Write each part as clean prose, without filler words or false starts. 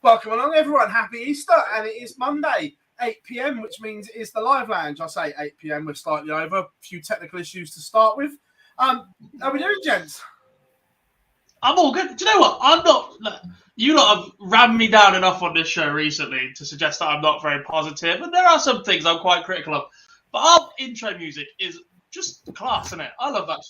Welcome along, everyone. Happy Easter, and it is Monday, 8 p.m, which means it is the live lounge. I say 8 p.m, we're slightly over. A few technical issues to start with. How are we doing, gents? I'm all good. Do you know what? I'm not. You lot have rammed me down enough on this show recently to suggest that I'm not very positive, and there are some things I'm quite critical of. But our intro music is just class, isn't it? I love that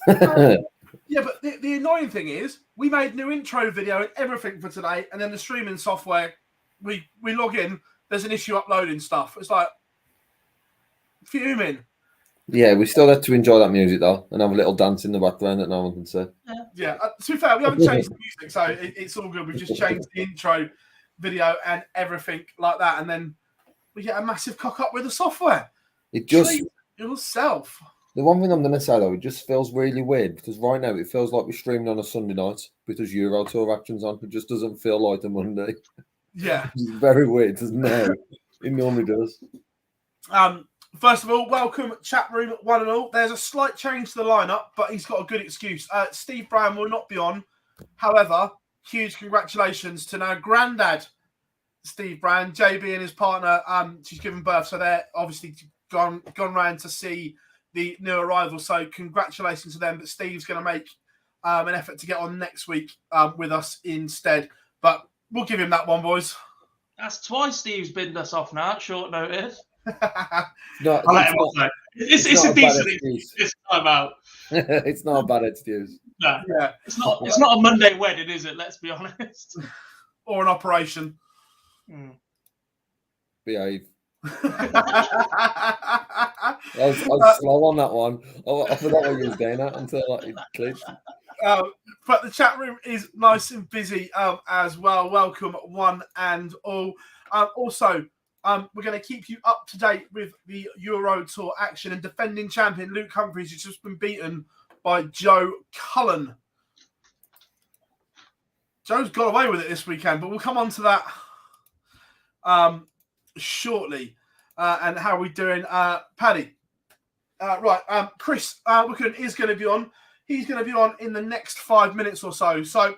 tune. Yeah, but the annoying thing is, we made new intro video and everything for today, and then the streaming software, we log in, there's an issue uploading stuff. It's like fuming. Yeah, we still had to enjoy that music though, and have a little dance in the background that no one can see. Yeah, to be fair, we haven't changed the music, so it's all good. We've just changed the intro video and everything like that, and then we get a massive cock up with the software. It just Treat yourself. The one thing I'm going to say though, it just feels really weird because right now it feels like we're streaming on a Sunday night because Euro Tour action's on. It just doesn't feel like a Monday. Yeah, It's very weird, doesn't it? It normally does. First of all, welcome chat room one and all. There's a slight change to the lineup, but he's got a good excuse. Steve Brown will not be on. However, huge congratulations to now granddad Steve Brown, JB and his partner. She's given birth, so they're obviously gone round to see the new arrival. So congratulations to them. But Steve's going to make an effort to get on next week with us instead. But we'll give him that one, boys. That's twice Steve's binned us off now at short notice. No, I let him off though. It's a decent excuse this time out. It's not a bad excuse. No, Yeah, it's not a Monday wedding, is it? Let's be honest. or an operation. Behave. I was slow on that one. I forgot what you were doing at until it clicked. But the chat room is nice and busy as well. Welcome one and all. Also, we're going to keep you up to date with the Euro Tour action, and defending champion Luke Humphries has just been beaten by Joe Cullen. Joe's got away with it this weekend, but we'll come on to that shortly. And how are we doing? Paddy. Right. Chris Wickenden is going to be on. He's going to be on in the next 5 minutes or so. So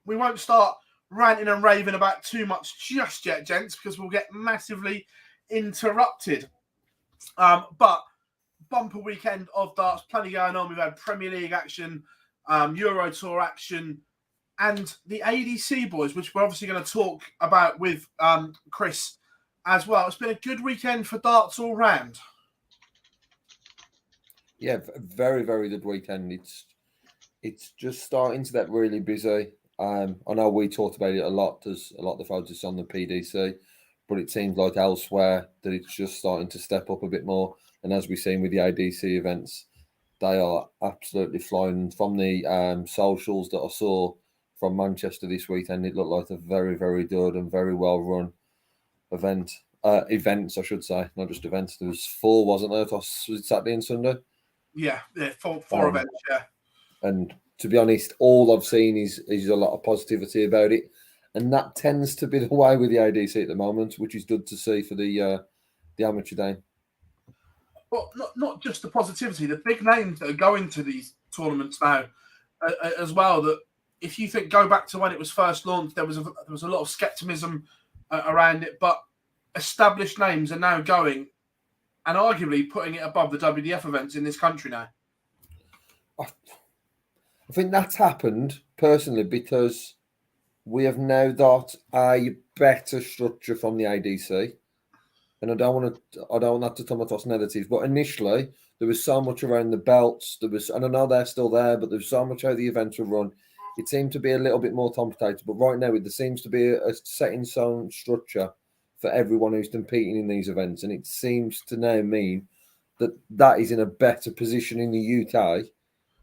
we won't start ranting and raving about too much just yet, gents, because we'll get massively interrupted. But bumper weekend of darts, plenty going on. We've had Premier League action, Euro Tour action, and the ADC boys, which we're obviously going to talk about with Chris as well. It's been a good weekend for darts all round. Yeah, very, very good weekend. It's just starting to get really busy. I know we talked about it a lot. There's a lot of the focus on the PDC, but it seems like elsewhere that it's just starting to step up a bit more. And as we've seen with the ADC events, they are absolutely flying. From the socials that I saw from Manchester this weekend, it looked like a very, very good and very well run events, I should say, not just events. There was 4, wasn't there? Was it Saturday and Sunday? Yeah, four events, yeah. And to be honest, all I've seen is a lot of positivity about it. And that tends to be the way with the ADC at the moment, which is good to see for the amateur game. Well, not just the positivity, the big names that are going to these tournaments now as well, that if you go back to when it was first launched, there was a lot of skepticism around it, but established names are now going and arguably putting it above the WDF events in this country now. I think that's happened personally because we have now got a better structure from the ADC, and I don't want that to come across negative. But initially, there was so much around the belts. And I know they're still there, but there's so much how the events were run. It seemed to be a little bit more complicated. But right now, there seems to be a set in stone structure for everyone who's competing in these events, and it seems to now mean that is in a better position in the UK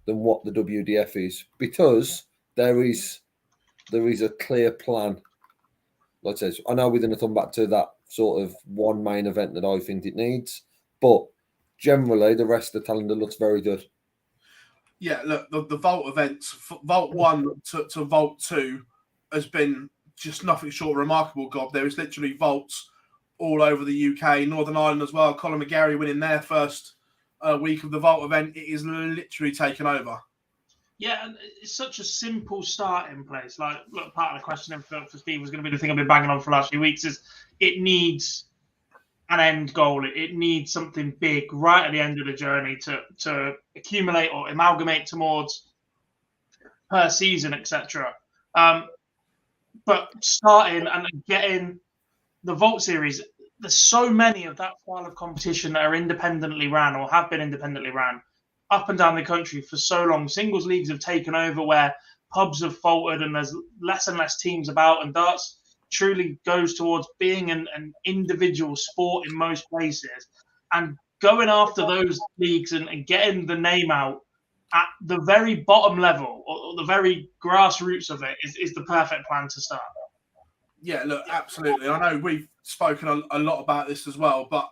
than what the WDF is, because there is a clear plan. Like I said, I know we're going to come back to that sort of one main event that I think it needs, but generally the rest of the calendar looks very good. Yeah, look, the Vault events, Vault 1 to Vault 2 has been just nothing short of remarkable, Gob. There is literally vaults all over the UK, Northern Ireland as well. Colin McGarry winning their first week of the Vault event. It is literally taken over. Yeah, and it's such a simple starting place. Like, look, part of the question for Steve was going to be the thing I've been banging on for the last few weeks is it needs an end goal. It needs something big right at the end of the journey to accumulate or amalgamate towards per season, etc. But starting and getting the Vault Series, there's so many of that style of competition that are independently ran or have been independently ran up and down the country for so long. Singles leagues have taken over where pubs have faltered and there's less and less teams about, and darts truly goes towards being an individual sport in most places. And going after those leagues and getting the name out at the very bottom level or the very grassroots of it is the perfect plan to start. Yeah, look, absolutely. I know we've spoken a lot about this as well, but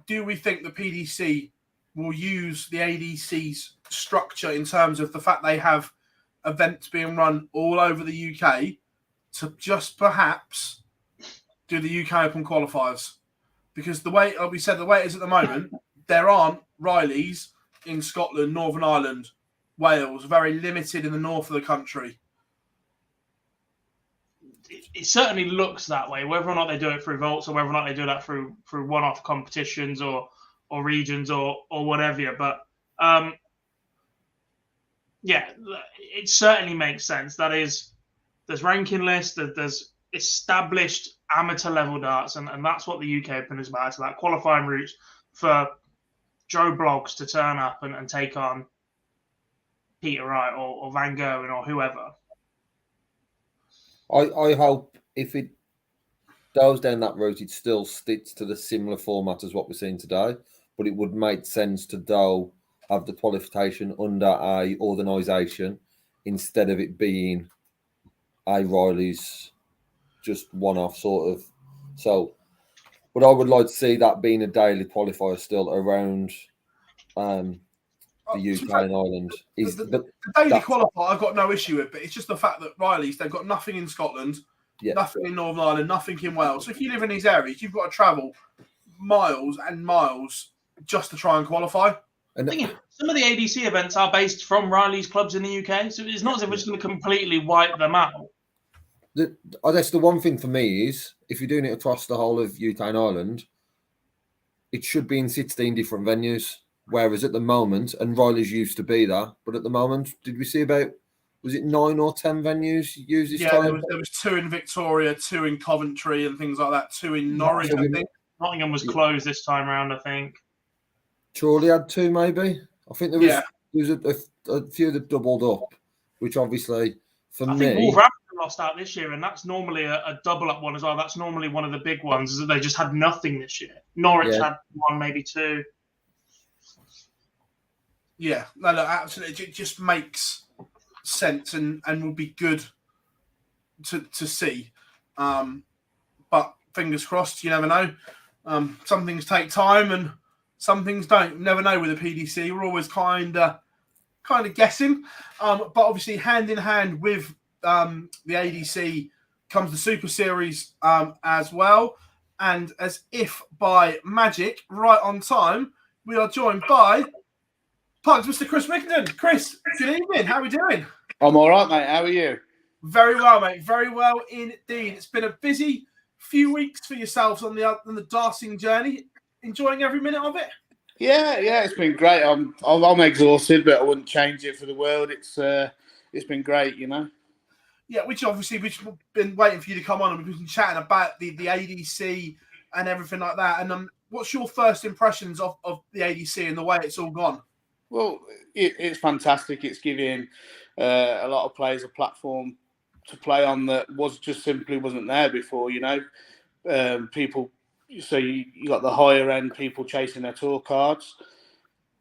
do we think the PDC will use the ADC's structure in terms of the fact they have events being run all over the UK to just perhaps do the UK Open qualifiers? Because the way, like we said, the way it is at the moment, there aren't Rileys in Scotland, Northern Ireland, Wales, very limited in the north of the country. It certainly looks that way, whether or not they do it through vaults or whether or not they do that through one-off competitions or regions or whatever. But yeah, it certainly makes sense. That is, there's ranking lists, there's established amateur level darts, and that's what the UK Open is about. It's that qualifying routes for Joe Bloggs to turn up and take on Peter Wright or Van Gerwen or whoever. I hope if it goes down that route, it still sticks to the similar format as what we're seeing today, but it would make sense to have the qualification under a organisation instead of it being a Riley's just one-off sort of. So, but I would like to see that being a daily qualifier still around the UK and Ireland. The daily qualifier I've got no issue with, but it's just the fact that Riley's, they've got nothing in Scotland, nothing in Northern Ireland, nothing in Wales. So if you live in these areas, you've got to travel miles and miles just to try and qualify. And some of the ADC events are based from Riley's clubs in the UK, so it's not as if it's going to completely wipe them out. I guess the one thing for me is, if you're doing it across the whole of UK and Ireland, it should be in 16 different venues. Whereas at the moment, and Riley's used to be that, but at the moment, did we see was it 9 or 10 venues used this time? There was 2 in Victoria, 2 in Coventry and things like that, 2 in Norwich, I think. Nottingham was closed this time around, I think. Chorley had 2, maybe. I think there was a few that doubled up, which obviously, for me... I think Wolverhampton lost out this year, and that's normally a double-up one as well. That's normally one of the big ones, is that they just had nothing this year. Norwich had 1, maybe 2. Yeah, no, absolutely. It just makes sense and will be good to see. But fingers crossed, you never know. Some things take time and some things don't. You never know with the PDC. We're always kind of guessing. But obviously, hand in hand with the ADC comes the Super Series as well. And as if by magic, right on time, we are joined by... Pugs, Mr. Chris Wickenden. Chris, good evening. How are we doing? I'm all right, mate. How are you? Very well, mate. Very well indeed. It's been a busy few weeks for yourselves on the darting journey. Enjoying every minute of it? Yeah, it's been great. I'm exhausted, but I wouldn't change it for the world. It's been great, you know. Yeah, which we've been waiting for you to come on, and we've been chatting about the ADC and everything like that. And what's your first impressions of the ADC and the way it's all gone? Well, it's fantastic. It's giving a lot of players a platform to play on that simply wasn't there before, you know. People, so you got the higher end people chasing their tour cards,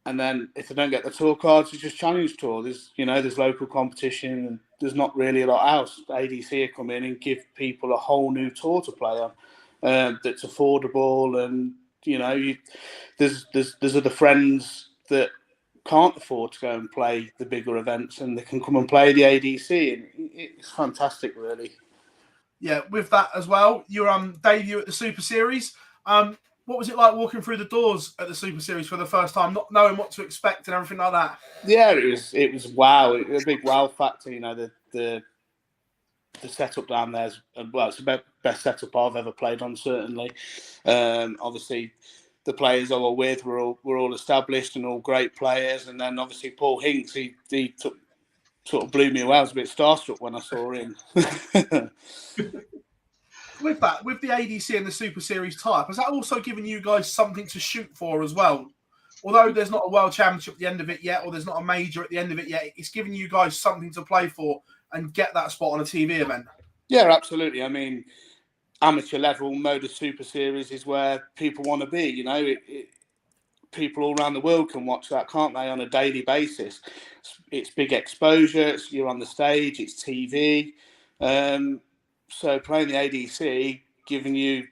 and then if they don't get the tour cards, it's just challenge tour. There's local competition, and there's not really a lot else. The ADC come in and give people a whole new tour to play on that's affordable, and there's other friends that can't afford to go and play the bigger events, and they can come and play the ADC, and it's fantastic, really. Yeah, with that as well, your debut at the Super Series. What what was it like walking through the doors at the Super Series for the first time, not knowing what to expect and everything like that? Yeah, it was wow. It was a big wow factor. You know, the setup down there is, well, it's the best setup I've ever played on, certainly. Obviously, the players I were with were all established and all great players, and then obviously Paul Hinks, he sort of blew me away. I was a bit starstruck when I saw him. With the ADC and the Super Series type, has that also given you guys something to shoot for as well? Although there's not a World Championship at the end of it yet, or there's not a major at the end of it yet, it's giving you guys something to play for and get that spot on a TV event. Yeah, absolutely. I mean, amateur level Motor Super Series is where people want to be. You know, people all around the world can watch that, can't they, on a daily basis? It's big exposure. You're on the stage. It's TV. So playing the ADC, giving you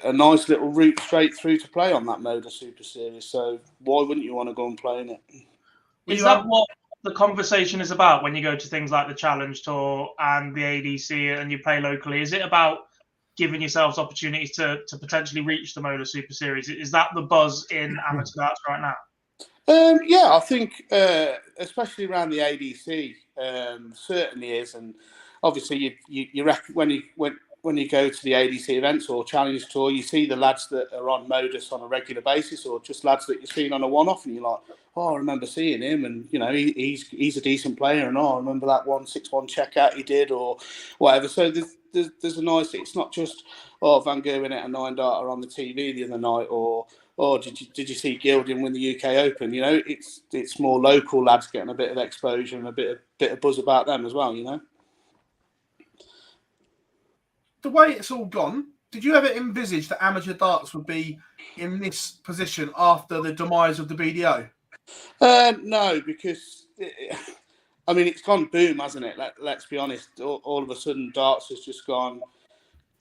a nice little route straight through to play on that Motor Super Series. So why wouldn't you want to go and play in it? Is that what the conversation is about when you go to things like the Challenge Tour and the ADC and you play locally? Is it about giving yourselves opportunities to potentially reach the Motor Super Series? Is that the buzz in amateur darts right now? Yeah, I think especially around the ADC, certainly is. And obviously, you reckon when you go to the ADC events or Challenge Tour, you see the lads that are on Modus on a regular basis, or just lads that you've seen on a one-off, and you're like, oh, I remember seeing him, and you know he's a decent player, and I remember that 1-6-1 checkout he did, or whatever. So there's a nice. It's not just Van Gerwen at a 9-darter on the TV the other night, or did you see Gilding win the UK Open? You know, it's more local lads getting a bit of exposure and a bit of buzz about them as well. You know. The way it's all gone, did you ever envisage that amateur darts would be in this position after the demise of the BDO? No, because I mean it's gone boom, hasn't it? Let's be honest. All of a sudden, darts has just gone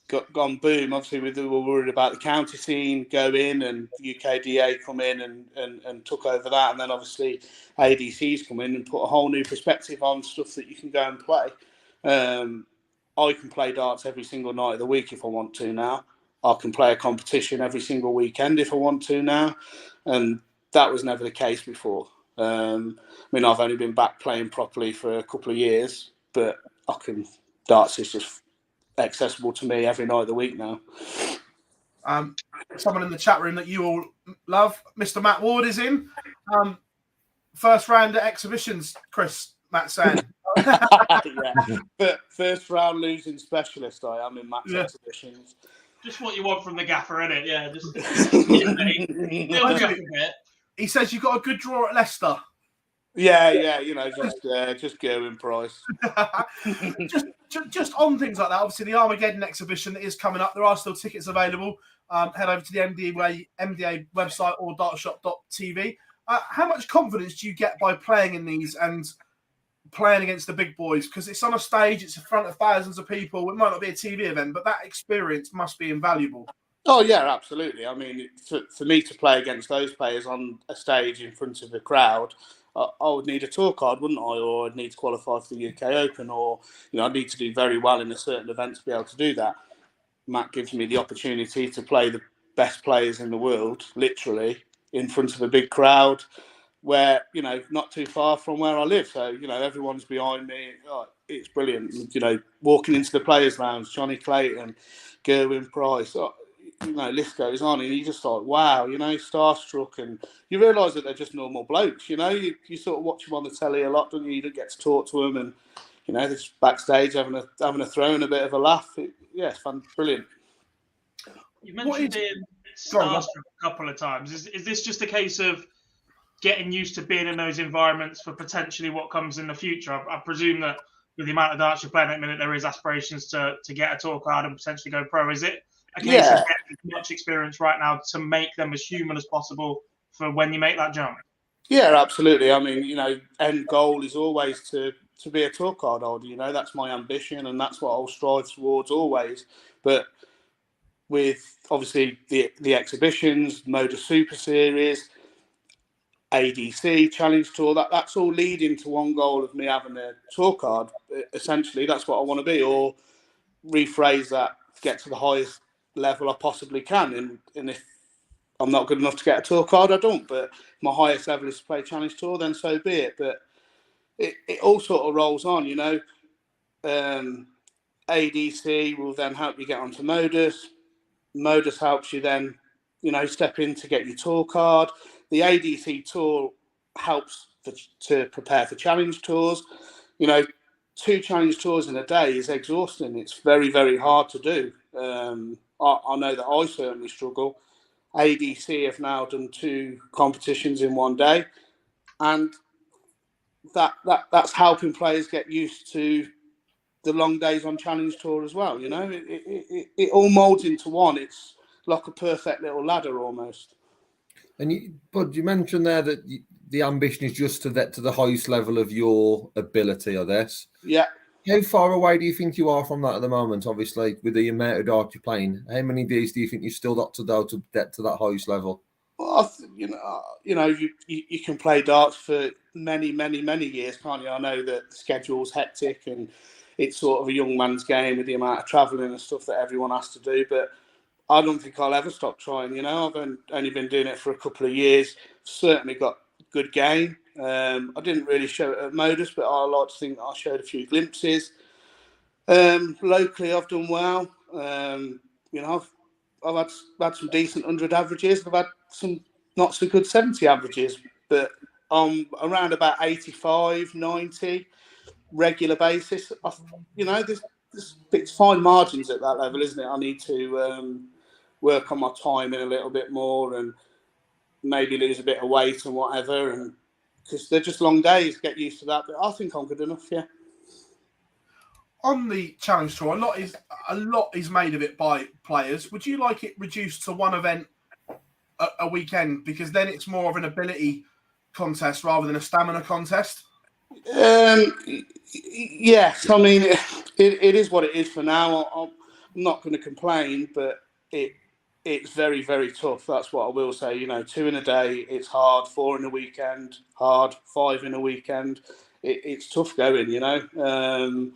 boom. Obviously, we were worried about the county scene go in and UKDA come in and took over that, and then obviously ADCs come in and put a whole new perspective on stuff that you can go and play. I can play darts every single night of the week if I want to now. I can play a competition every single weekend if I want to now. And that was never the case before. I mean, I've only been back playing properly for a couple of years, but darts is just accessible to me every night of the week now. Someone in the chat room that you all love, Mr. Matt Ward, is in. First round at exhibitions, Chris, Matt's saying. Yeah. But first round losing specialist, I am in Matt's exhibitions. Just what you want from the gaffer, innit? Yeah, just He says you got a good draw at Leicester. Yeah, you know, just Gerwin Price. just on things like that. Obviously, the Armageddon exhibition that is coming up. There are still tickets available. Head over to the MDA website or dartshop.tv. How much confidence do you get by playing in these and playing against the big boys? Because it's on a stage, it's in front of thousands of people. It might not be a TV event, but that experience must be invaluable. Oh, yeah, absolutely. I mean, for me to play against those players on a stage in front of a crowd, I would need a tour card, wouldn't I? Or I'd need to qualify for the UK Open, or I'd need to do very well in a certain event to be able to do that. Matt gives me the opportunity to play the best players in the world, literally, in front of a big crowd, where, not too far from where I live. So, everyone's behind me. Oh, it's brilliant. Walking into the Players' Lounge, Johnny Clayton, Gerwin Price, list goes on, and you just like, wow, starstruck, and you realise that they're just normal blokes. You sort of watch them on the telly a lot, don't you? You don't get to talk to them, and they're just backstage having a throw and a bit of a laugh. It's fun, brilliant. You mentioned being starstruck a couple of times. Is this just a case of getting used to being in those environments for potentially what comes in the future? I presume that with the amount of darts you're playing at the minute, there is aspirations to get a tour card and potentially go pro. Is it a case of getting as much experience right now to make them as human as possible for when you make that jump? Yeah, absolutely. I mean, end goal is always to be a tour card holder. That's my ambition, and that's what I'll strive towards always. But with obviously the exhibitions, Motor Super Series, ADC, Challenge Tour, that's all leading to one goal of me having a tour card. Essentially, that's what I want to be, or rephrase that, get to the highest level I possibly can. And if I'm not good enough to get a tour card, I don't. But my highest level is to play Challenge Tour, then so be it. But it all sort of rolls on, you know. ADC will then help you get onto Modus. Modus helps you then, you know, step in to get your tour card. The ADC tour helps to prepare for challenge tours. You know, 2 challenge tours in a day is exhausting. It's very, very hard to do. I know that I certainly struggle. ADC have now done 2 competitions in one day, and that's helping players get used to the long days on challenge tour as well. You know, it all molds into one. It's like a perfect little ladder almost. But you mentioned there that the ambition is just to get to the highest level of your ability, I guess. Yeah. How far away do you think you are from that at the moment? Obviously, with the amount of darts you're playing, how many days do you think you've still got to go to get to that highest level? Well, you can play darts for many, many, many years, can't you? I know that the schedule's hectic and it's sort of a young man's game with the amount of travelling and stuff that everyone has to do, but I don't think I'll ever stop trying. You know, I've only been doing it for a couple of years. Certainly got good game. I didn't really show it at Modus, but I like to think I showed a few glimpses. Locally, I've done well. You know, I've had some decent 100 averages. I've had some not so good 70 averages, but I'm around about 85, 90 regular basis. You know, it's fine margins at that level, isn't it? I need to work on my timing a little bit more and maybe lose a bit of weight and whatever, and because they're just long days, get used to that. But I think I'm good enough, yeah. On the challenge tour, a lot is made of it by players. Would you like it reduced to one event a weekend, because then it's more of an ability contest rather than a stamina contest? Yes, I mean it is what it is for now. I'm not going to complain, but it's very, very tough. That's what I will say. You know, 2 in a day, it's hard. 4 in a weekend, hard. 5 in a weekend, it's tough going. You know,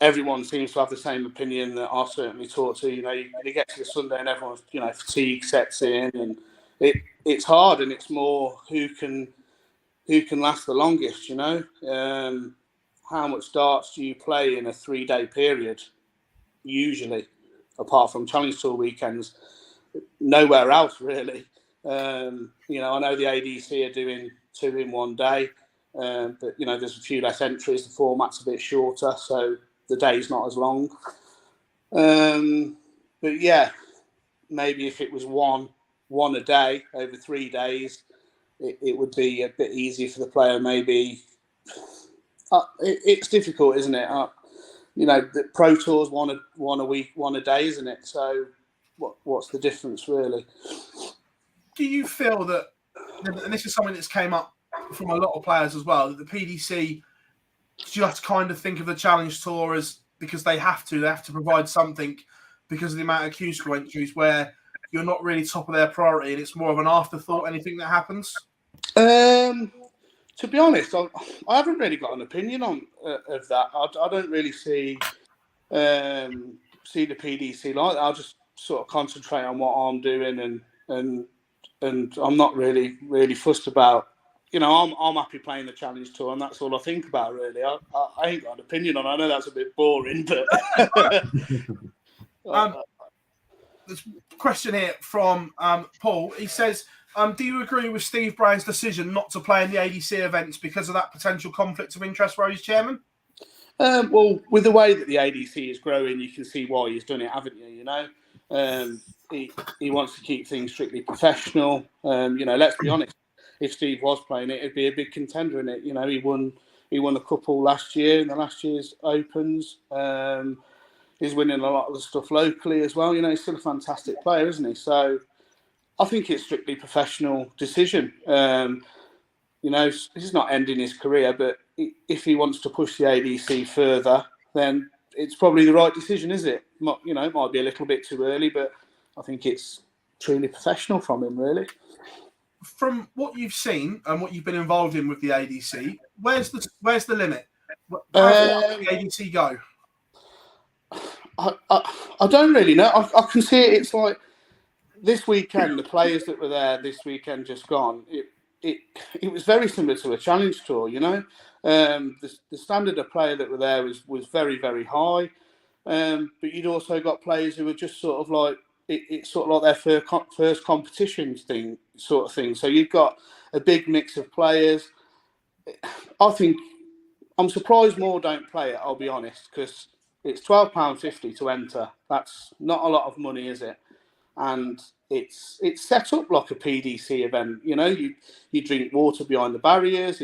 everyone seems to have the same opinion that I certainly talk to. You know, you get to the Sunday and everyone's, you know, fatigue sets in, and it's hard, and it's more who can last the longest. You know, how much darts do you play in a 3-day period? Usually, apart from Challenge Tour weekends, nowhere else really. You know, I know the ADC are doing 2 in one day, but you know, there's a few less entries. The format's a bit shorter, so the day's not as long. But yeah, maybe if it was one a day over 3 days, it would be a bit easier for the player. Maybe it's difficult, isn't it? You know, the Pro Tour's one a week, 1 a day, isn't it? So what's the difference, really? Do you feel that, and this is something that's came up from a lot of players as well, that the PDC just kind of think of the Challenge Tour as, because they have to provide something because of the amount of Q-score entries, where you're not really top of their priority and it's more of an afterthought, anything that happens? To be honest, I haven't really got an opinion on of that. I don't really see the PDC like that. I'll just sort of concentrate on what I'm doing, and I'm not really fussed about. You know, I'm happy playing the Challenge Tour, and that's all I think about, really. I ain't got an opinion on it. I know that's a bit boring, but there's a question here from Paul. He says, do you agree with Steve Brown's decision not to play in the ADC events because of that potential conflict of interest where he's chairman? Well, with the way that the ADC is growing, you can see why he's done it, haven't you? You know, he wants to keep things strictly professional. You know, let's be honest. If Steve was playing it, it'd be a big contender in it. You know, he won a couple last year in the last year's Opens. He's winning a lot of the stuff locally as well. You know, he's still a fantastic player, isn't he? So I think it's strictly professional decision. You know, he's not ending his career, but if he wants to push the ADC further, then it's probably the right decision, is it? You know, it might be a little bit too early, but I think it's truly professional from him, really. From what you've seen and what you've been involved in with the ADC, where's the limit? How far does the ADC go? I don't really know. I can see it. It's like this weekend, the players that were there this weekend just gone, it was very similar to a challenge tour, you know. The standard of player that were there was very, very high. But you'd also got players who were just sort of like, it's sort of like their first competition thing, sort of thing. So you've got a big mix of players. I think I'm surprised more don't play it, I'll be honest, because it's £12.50 to enter. That's not a lot of money, is it? And it's set up like a PDC event. You know, you drink water behind the barriers.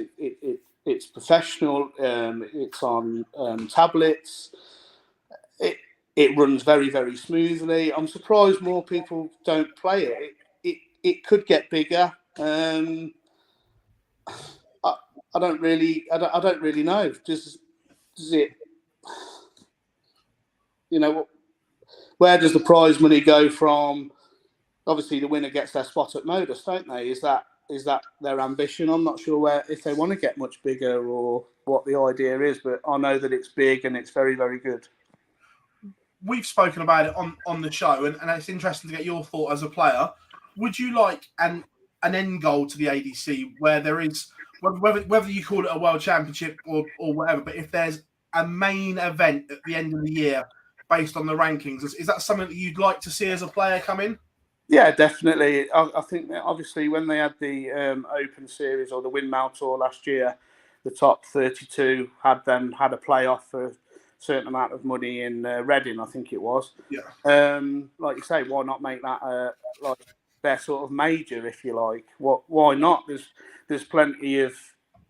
It's professional. It's on tablets. It runs very, very smoothly. I'm surprised more people don't play it. It could get bigger. I don't really know. Does it? You know, where does the prize money go from? Obviously, the winner gets their spot at Modus, don't they? Is that their ambition? I'm not sure if they want to get much bigger or what the idea is, but I know that it's big and it's very, very good. We've spoken about it on the show, and it's interesting to get your thought as a player. Would you like an end goal to the ADC where there is, whether you call it a world championship or whatever, but if there's a main event at the end of the year based on the rankings, is that something that you'd like to see as a player come in? Yeah, definitely. I think that obviously when they had the Open Series or the Windmill Tour last year, the top 32 had a playoff for a certain amount of money in Reading, I think it was. Yeah. Like you say, why not make that like their sort of major, if you like? Why not? There's plenty of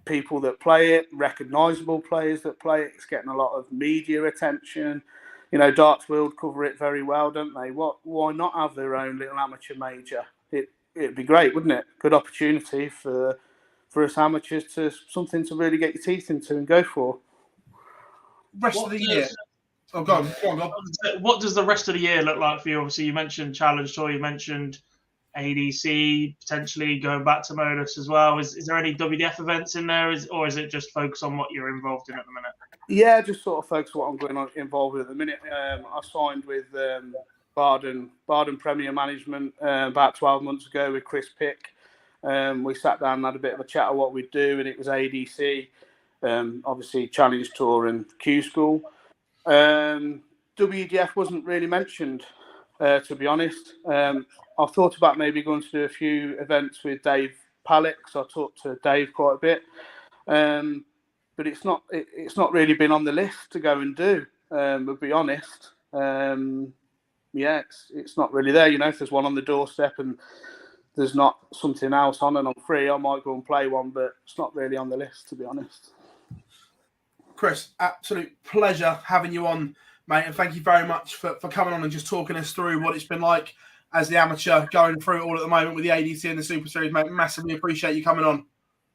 people that play it, recognisable players that play it. It's getting a lot of media attention. You know, Darts World cover it very well, don't they? Why not have their own little amateur major? It'd be great, wouldn't it? Good opportunity for us amateurs to something to really get your teeth into and go for. Rest of the year. Oh, go on. What does the rest of the year look like for you? Obviously, you mentioned Challenge Tour, you mentioned ADC, potentially going back to Modus as well. Is there any WDF events in there, or is it just focus on what you're involved in at the minute? Yeah, just sort of focus on what I'm going on involved with at the minute. I signed with Barden Premier Management about 12 months ago with Chris Pick. We sat down and had a bit of a chat of what we'd do, and it was ADC, obviously Challenge Tour and Q School. WDF wasn't really mentioned, to be honest. I thought about maybe going to do a few events with Dave Pallick, because I talked to Dave quite a bit. But it's not really been on the list to go and do. We'll be honest. Yeah, it's not really there. You know, if there's one on the doorstep and there's not something else on and I'm free, I might go and play one, but it's not really on the list, to be honest. Chris, absolute pleasure having you on, mate, and thank you very much for coming on and just talking us through what it's been like as the amateur going through it all at the moment with the ADC and the Super Series, mate. Massively appreciate you coming on.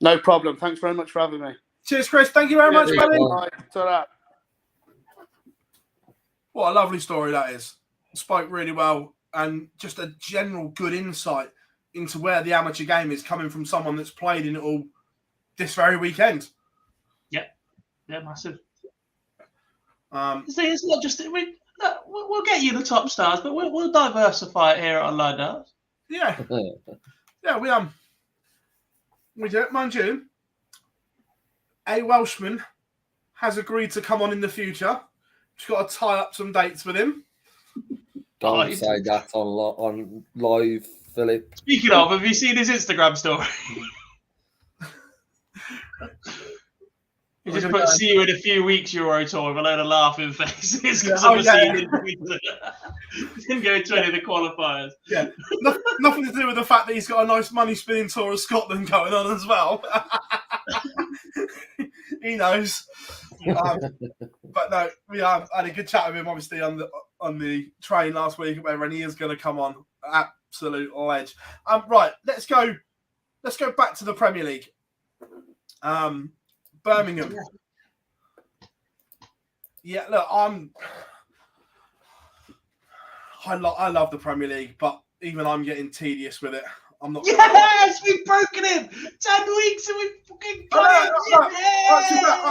No problem. Thanks very much for having me. Cheers, Chris. Thank you very much, buddy. Right, what a lovely story that is. Spoke really well, and just a general good insight into where the amateur game is coming from someone that's played in it all this very weekend. Yeah, massive. It's not just we'll get you the top stars, but we'll diversify it here at Online Darts. Yeah, we do. Mind you, a Welshman has agreed to come on in the future. Just got to tie up some dates with him. Don't say that on live, Philip. Speaking of, have you seen his Instagram story? He just put "see you in a few weeks" Euro Tour with a load of laughing faces because he didn't go to any of the qualifiers. Yeah, nothing to do with the fact that he's got a nice money spinning tour of Scotland going on as well. He knows. But no, we had a good chat with him, obviously, on the train last week, and he is going to come on. Absolute ledge. Right, let's go back to the Premier League. Birmingham. Yeah, look, I love the Premier League, but even I'm getting tedious with it. I'm not. Yes, we've broken him. 10 weeks and we've fucking got it.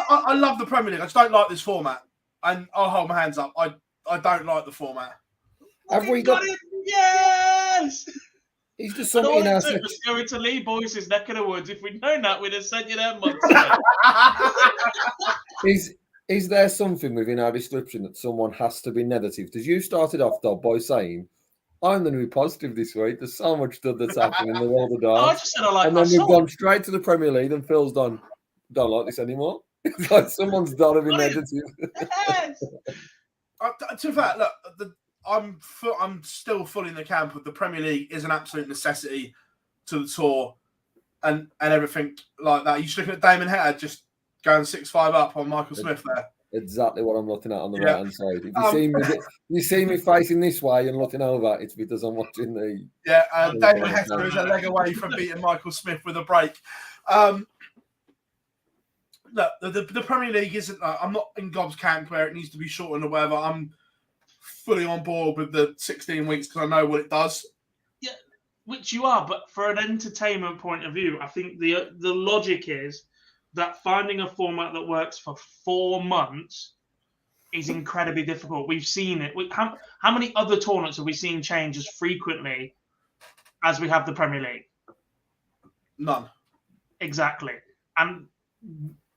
I love the Premier League. I just don't like this format, and I'll hold my hands up. I don't like the format. Have we got Yes! He's just And something all else. it took was going to Lee Boyce's neck of the woods. If we'd known that, we'd have sent you there months ago. Is there something within our description that someone has to be negative? Because you started off, Dob, by saying, I'm going to be positive this week. There's so much good that's happening in the world of I darts. just said I like And my then we've song. gone straight to the Premier League and Phil's done, don't like this anymore. It's like someone's got to be negative. Yes! To that, look, I'm still fully in the camp of the Premier League is an absolute necessity to the tour and everything like that. You should look at Damon Hatter just going 6-5 up on Michael Smith there. Exactly what I'm looking at on the Yeah. right-hand side. If you see me facing this way and looking over, it's because I'm watching the... Yeah, Damon Hatter is a leg away from beating Michael Smith with a break. Look, the Premier League isn't... I'm not in Gob's camp where it needs to be shortened or whatever. I'm fully on board with the 16 weeks because I know what it does. Yeah, which you are, but for an entertainment point of view, I think the logic is that finding a format that works for 4 months is incredibly difficult. We've seen it. How many other tournaments have we seen change as frequently as we have the Premier League? None. Exactly. And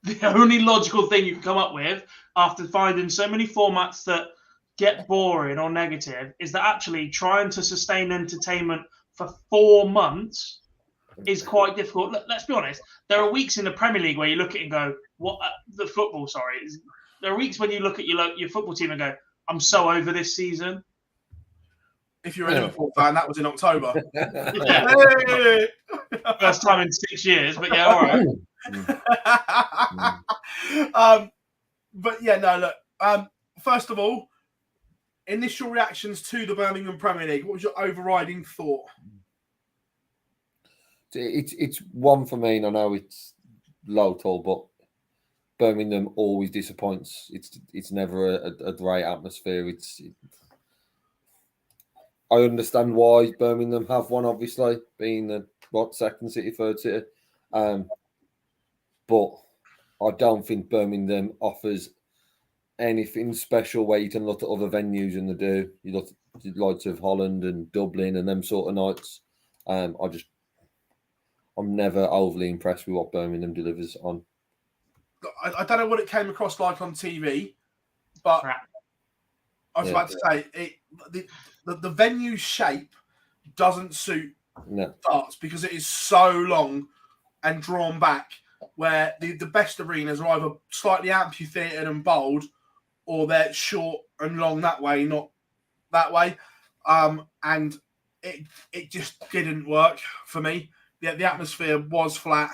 the only logical thing you can come up with after finding so many formats that get boring or negative is that actually trying to sustain entertainment for 4 months is quite difficult. Let's be honest. There are weeks in the Premier League where you look at it and go, "What the football?" Sorry, there are weeks when you look at your football team and go, "I'm so over this season." If you're a Liverpool fan, that was in October. Yeah. Hey! First time in 6 years, but yeah, all right. But yeah, no, look. First of all, initial reactions to the Birmingham Premier League. What was your overriding thought? It's one for me, and I know it's low tall, but Birmingham always disappoints. It's never a great atmosphere. I understand why Birmingham have one, obviously, being the second city, third city. But I don't think Birmingham offers anything special where you can look at other venues and they do. You look at the likes of Holland and Dublin and them sort of nights. I'm never overly impressed with what Birmingham delivers on. I don't know what it came across like on TV, but I was about to say the venue shape doesn't suit darts because it is so long and drawn back. Where the best arenas are either slightly amphitheatered and bold, or they're short and long that way, not that way. And it just didn't work for me. The atmosphere was flat.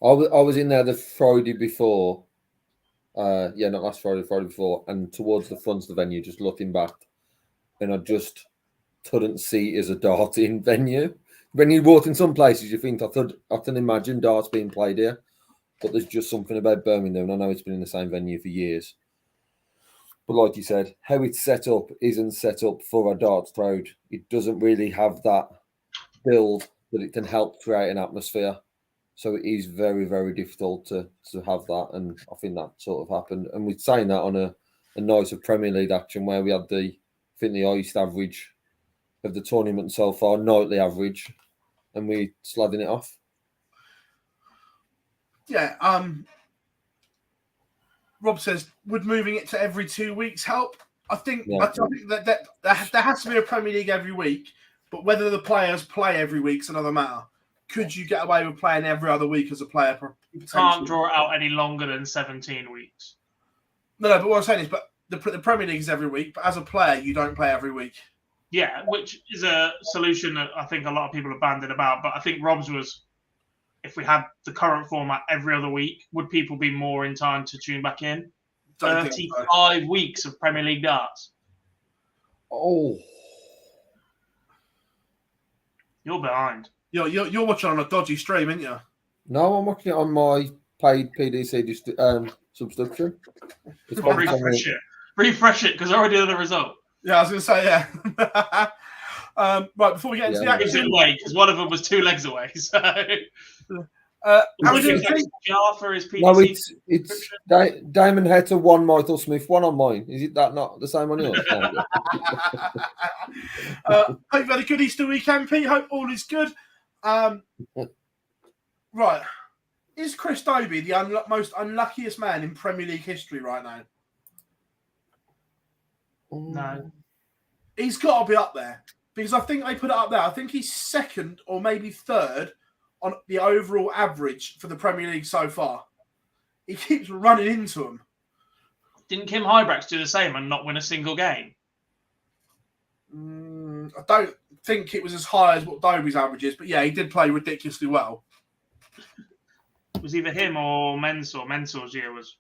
I was in there the Friday before. Not last Friday, Friday before, and towards the front of the venue, just looking back, and I just couldn't see it as a darting venue. When you walk in some places, you think, I can imagine darts being played here, but there's just something about Birmingham, and I know it's been in the same venue for years. But like you said, how it's set up isn't set up for a darts crowd. It doesn't really have that build that it can help create an atmosphere. So it is very, very difficult to have that, and I think that sort of happened. And we're saying that on a night of Premier League action where we had the highest average of the tournament so far, nightly average, and we sladding it off. Yeah. Rob says, would moving it to every 2 weeks help? I think that there has to be a Premier League every week, but whether the players play every week's another matter. Could you get away with playing every other week as a player? You can't draw it out any longer than 17 weeks. No, but what I'm saying is, but the Premier League is every week, but as a player, you don't play every week. Yeah, which is a solution that I think a lot of people have banded about. But I think Rob's was, if we had the current format every other week, would people be more in time to tune back in? 35 weeks of Premier League darts. Oh. You're behind. You're watching on a dodgy stream, aren't you? No, I'm watching it on my paid PDC subscription. Refresh it, because I already know the result. Yeah, I was going to say, yeah. Right, before we get into the action... It was away, because one of them was 2 legs away. So. How Would we you doing, like Pete? jar for his PDC? No, it's Damon Hatter, one Michael Smith, one on mine. Is it that not the same on yours? No. Hope you've had a good Easter weekend, Pete. Hope all is good. Right. Is Chris Dobie the most unluckiest man in Premier League history right now? No. He's got to be up there because I think they put it up there. I think he's second or maybe third on the overall average for the Premier League so far. He keeps running into them. Didn't Kim Hybrax do the same and not win a single game? I don't think it was as high as what Dobie's average is, but yeah, he did play ridiculously well. It was either him or Mensah. Mensah's year was...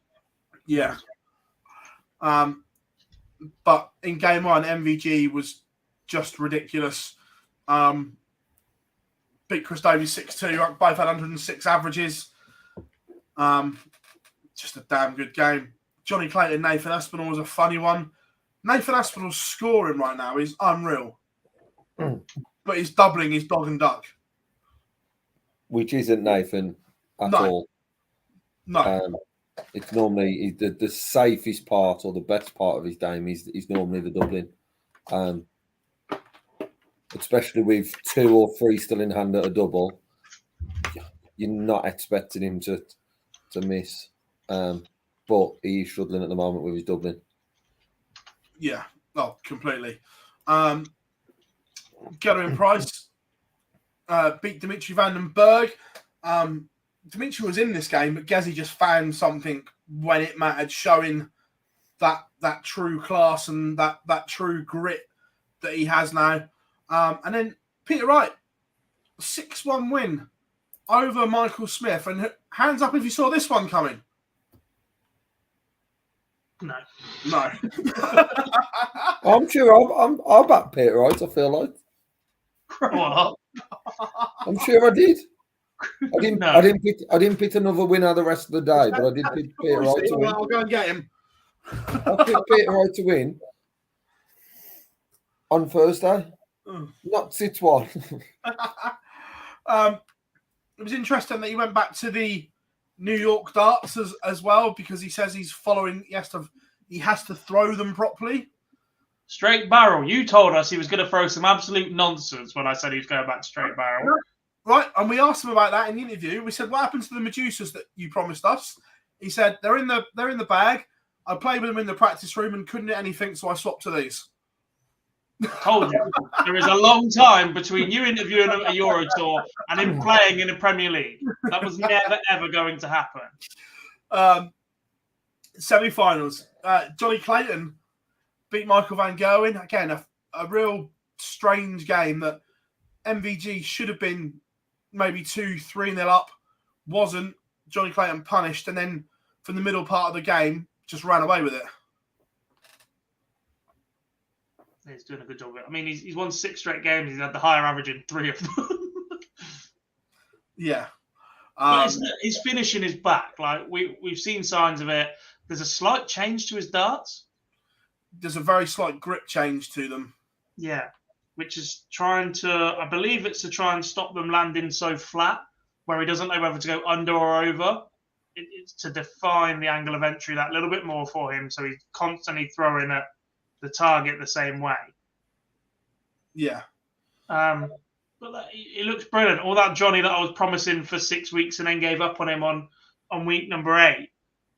Yeah. But in game one, MVG was just ridiculous. Beat Chris Dobie 6-2. Both had 106 averages. Just a damn good game. Johnny Clayton, Nathan Aspinall was a funny one. Nathan Aspinall's scoring right now is unreal. But he's doubling his dog and duck. Which isn't Nathan at all. No. It's normally the safest part or the best part of his game is normally the doubling. Especially with 2 or 3 still in hand at a double. You're not expecting him to miss. But he's struggling at the moment with his doubling. Yeah. Oh, completely. Gerwin Price beat Dimitri van den Berg. Dimitri was in this game, but Gezi just found something when it mattered, showing that true class and that true grit that he has now. And then Peter Wright, 6-1 win over Michael Smith. And hands up if you saw this one coming. No. I'm sure I'll back Peter Wright, I feel like. Grow up. I'm sure I did. No. I didn't pick another winner the rest of the day, but I did pick Peter Wright to win. I'll go and get him. I picked Peter Wright to win on Thursday. Not 6-1. It was interesting that he went back to the New York darts as well, because he says he's following. He has to throw them properly. Straight barrel. You told us he was going to throw some absolute nonsense when I said he was going back to straight barrel. Right, and we asked him about that in the interview. We said, "What happened to the Medusas that you promised us?" He said, "They're in the bag. I played with them in the practice room and couldn't hit anything, so I swapped to these." Told you. There is a long time between you interviewing him at Euro Tour and him playing in the Premier League. That was never, ever going to happen. Semi-finals. Johnny Clayton beat Michael Van Gerwen. Again, a real strange game that MVG should have been maybe 2-3-0 up. Wasn't. Johnny Clayton punished, and then from the middle part of the game, just ran away with it. He's doing a good job of it. I mean, he's won 6 straight games. He's had the higher average in 3 of them. Yeah. But his finishing is back. Like we've seen signs of it. There's a slight change to his darts. There's a very slight grip change to them. Yeah. Which is I believe it's to try and stop them landing so flat, where he doesn't know whether to go under or over. It's to define the angle of entry that little bit more for him, so he's constantly throwing at the target the same way. Yeah. But he looks brilliant. All that Johnny that I was promising for 6 weeks and then gave up on him on week number 8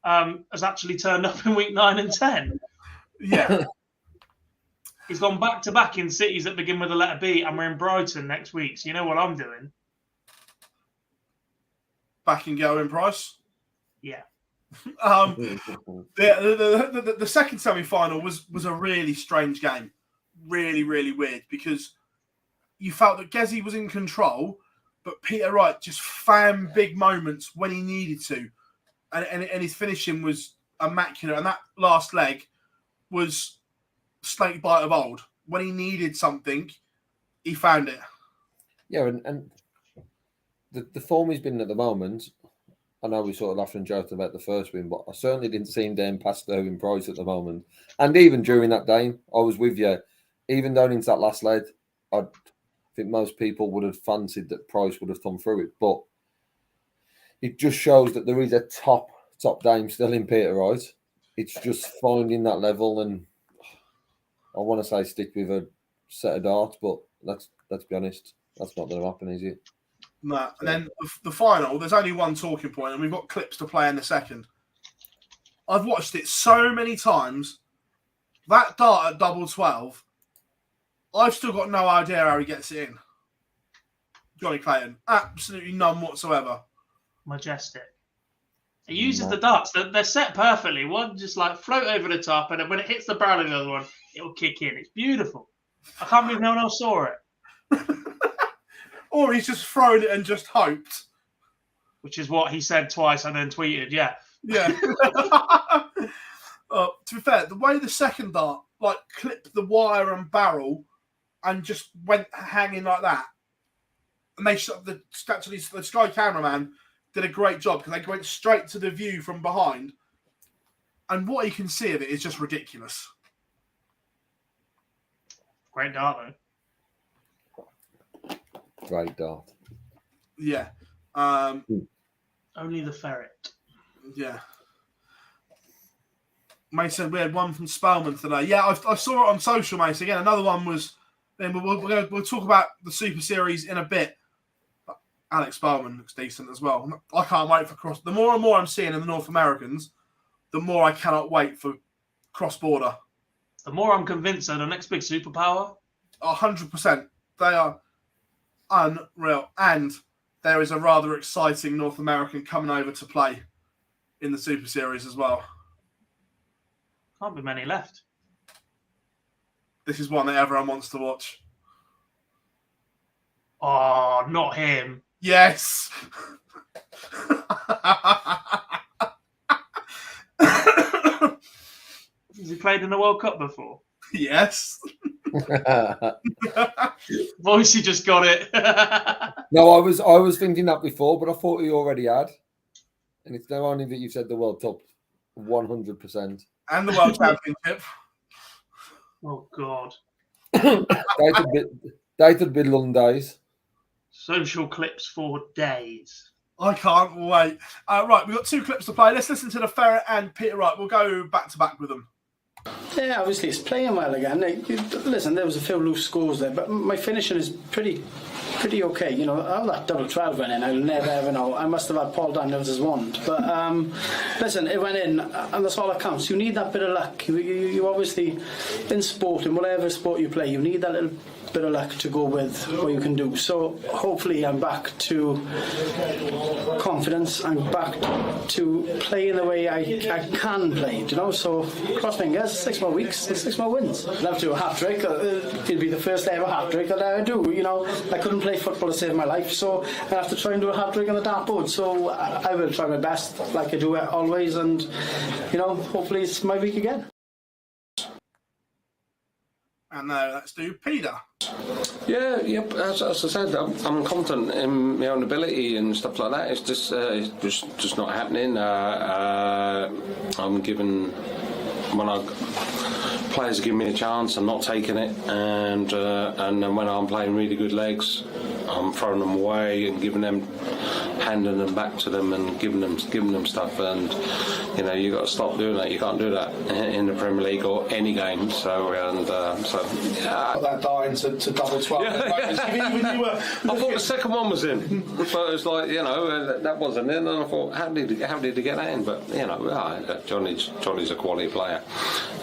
has actually turned up in week 9 and 10. Yeah. He's gone back-to-back in cities that begin with the letter B, and we're in Brighton next week, so you know what I'm doing. Back and go in Price. Yeah. The second semi-final was a really strange game. Really, really weird, because you felt that Gezi was in control, but Peter Wright just found big moments when he needed to. And his finishing was immaculate. And that last leg was snake bite of old. When he needed something, he found it. Yeah, and the form he's been in at the moment, I know we sort of laughed and joked about the first win, but I certainly didn't see him down past Owen Price at the moment. And even during that game, I was with you. Even down into that last leg, I think most people would have fancied that Price would have come through it. But it just shows that there is a top dame still in Peter Wright. It's just finding that level, and I want to say stick with a set of darts, but let's be honest, that's not going to happen, is it? No. And then the final, there's only one talking point, and we've got clips to play in the second. I've watched it so many times. That dart at double 12, I've still got no idea how he gets it in. Johnny Clayton, absolutely none whatsoever. Majestic. He uses the darts. They're set perfectly. One just like float over the top, and then when it hits the barrel of the other one, it'll kick in. It's beautiful. I can't believe no one else saw it. Or he's just thrown it and just hoped. Which is what he said twice and then tweeted, yeah. Yeah. To be fair, the way the second dart like clipped the wire and barrel and just went hanging like that, and they the Sky cameraman did a great job because they went straight to the view from behind, and what you can see of it is just ridiculous. Great dart, though. Great dart. Yeah. Only the Ferret. Yeah. Mason, we had one from Spellman today. Yeah, I saw it on social, Mason. Again, another one was. Then we'll talk about the Super Series in a bit. But Alex Spellman looks decent as well. I can't wait for cross. The more and more I'm seeing in the North Americans, the more I cannot wait for cross border. The more I'm convinced they're the next big superpower. 100%. They are unreal, and there is a rather exciting North American coming over to play in the Super Series as well. Can't be many left. This is one that everyone wants to watch. Oh, not him. Yes. Has he played in the World Cup before? Yes. Voicey just got it. No, I was thinking that before, but I thought he already had. And it's now only that you've said the World Cup 100%. And the World Championship. Oh, God. Dated be long days. Social clips for days. I can't wait. Right, we've got two clips to play. Let's listen to the Ferret and Peter Wright. We'll go back to back with them. Yeah, obviously it's playing well again. Listen, there was a few loose scores there, but my finishing is pretty okay. You know, all that double 12 went in, I'll never ever know. I must have had Paul Daniels' wand. But listen, it went in, and that's all that counts. You need that bit of luck. You obviously, in sport, in whatever sport you play, you need that little bit of luck to go with what you can do. So hopefully I'm back to confidence. I'm back to playing the way I can play, you know. So cross fingers, 6 more weeks, 6 more wins. I'd love to do a hat-trick. It'd be the first ever hat-trick I'd ever do. You know, I couldn't play football to save my life, so I have to try and do a hat-trick on the dartboard. So I will try my best, like I do always, and you know, hopefully it's my week again. And now let's do Peter. Yeah, yep. As I said, I'm confident in my own ability and stuff like that. It's just not happening. I'm given when players give me a chance, I'm not taking it, and then when I'm playing really good legs, I'm throwing them away and handing them back to them and giving them stuff. And you know, you got to stop doing that. You can't do that in the Premier League or any game. So yeah. That dart into double 12. I thought the second one was in, but it was like, you know, that wasn't in, and I thought, how did he get that in? But you know, Johnny's a quality player,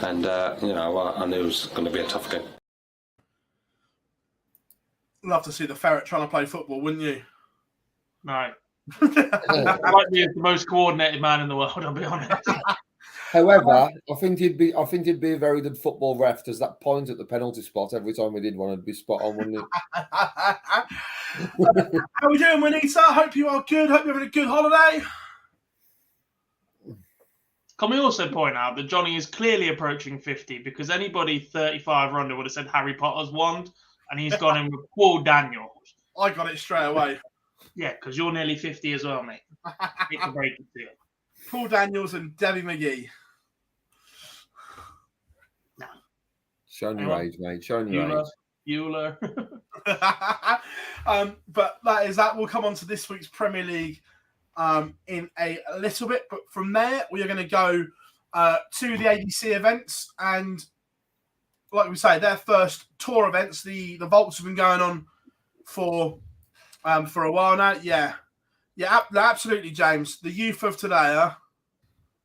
and you know, I knew it was going to be a tough game. Love to see the Ferret trying to play football, wouldn't you? No. I might be the most coordinated man in the world, I'll be honest. However, I think he'd be a very good football ref. Does that point at the penalty spot every time we did one? It'd be spot on, wouldn't it? How are we doing, Juanita? Hope you are good. Hope you're having a good holiday. Can we also point out that Johnny is clearly approaching 50, because anybody 35 or under would have said Harry Potter's wand, and he's gone in with Paul Daniels. I got it straight away. Yeah, because you're nearly 50 as well, mate. Hate to break it to you. Paul Daniels and Debbie McGee. No. Showing your age, mate. Showing your age. Bueller. But that will come on to this week's Premier League in a little bit. But from there, we are going to go to the ADC events. And like we say, their first tour events, the Vaults have been going on for a while now. Yeah, absolutely, James. The youth of today, huh?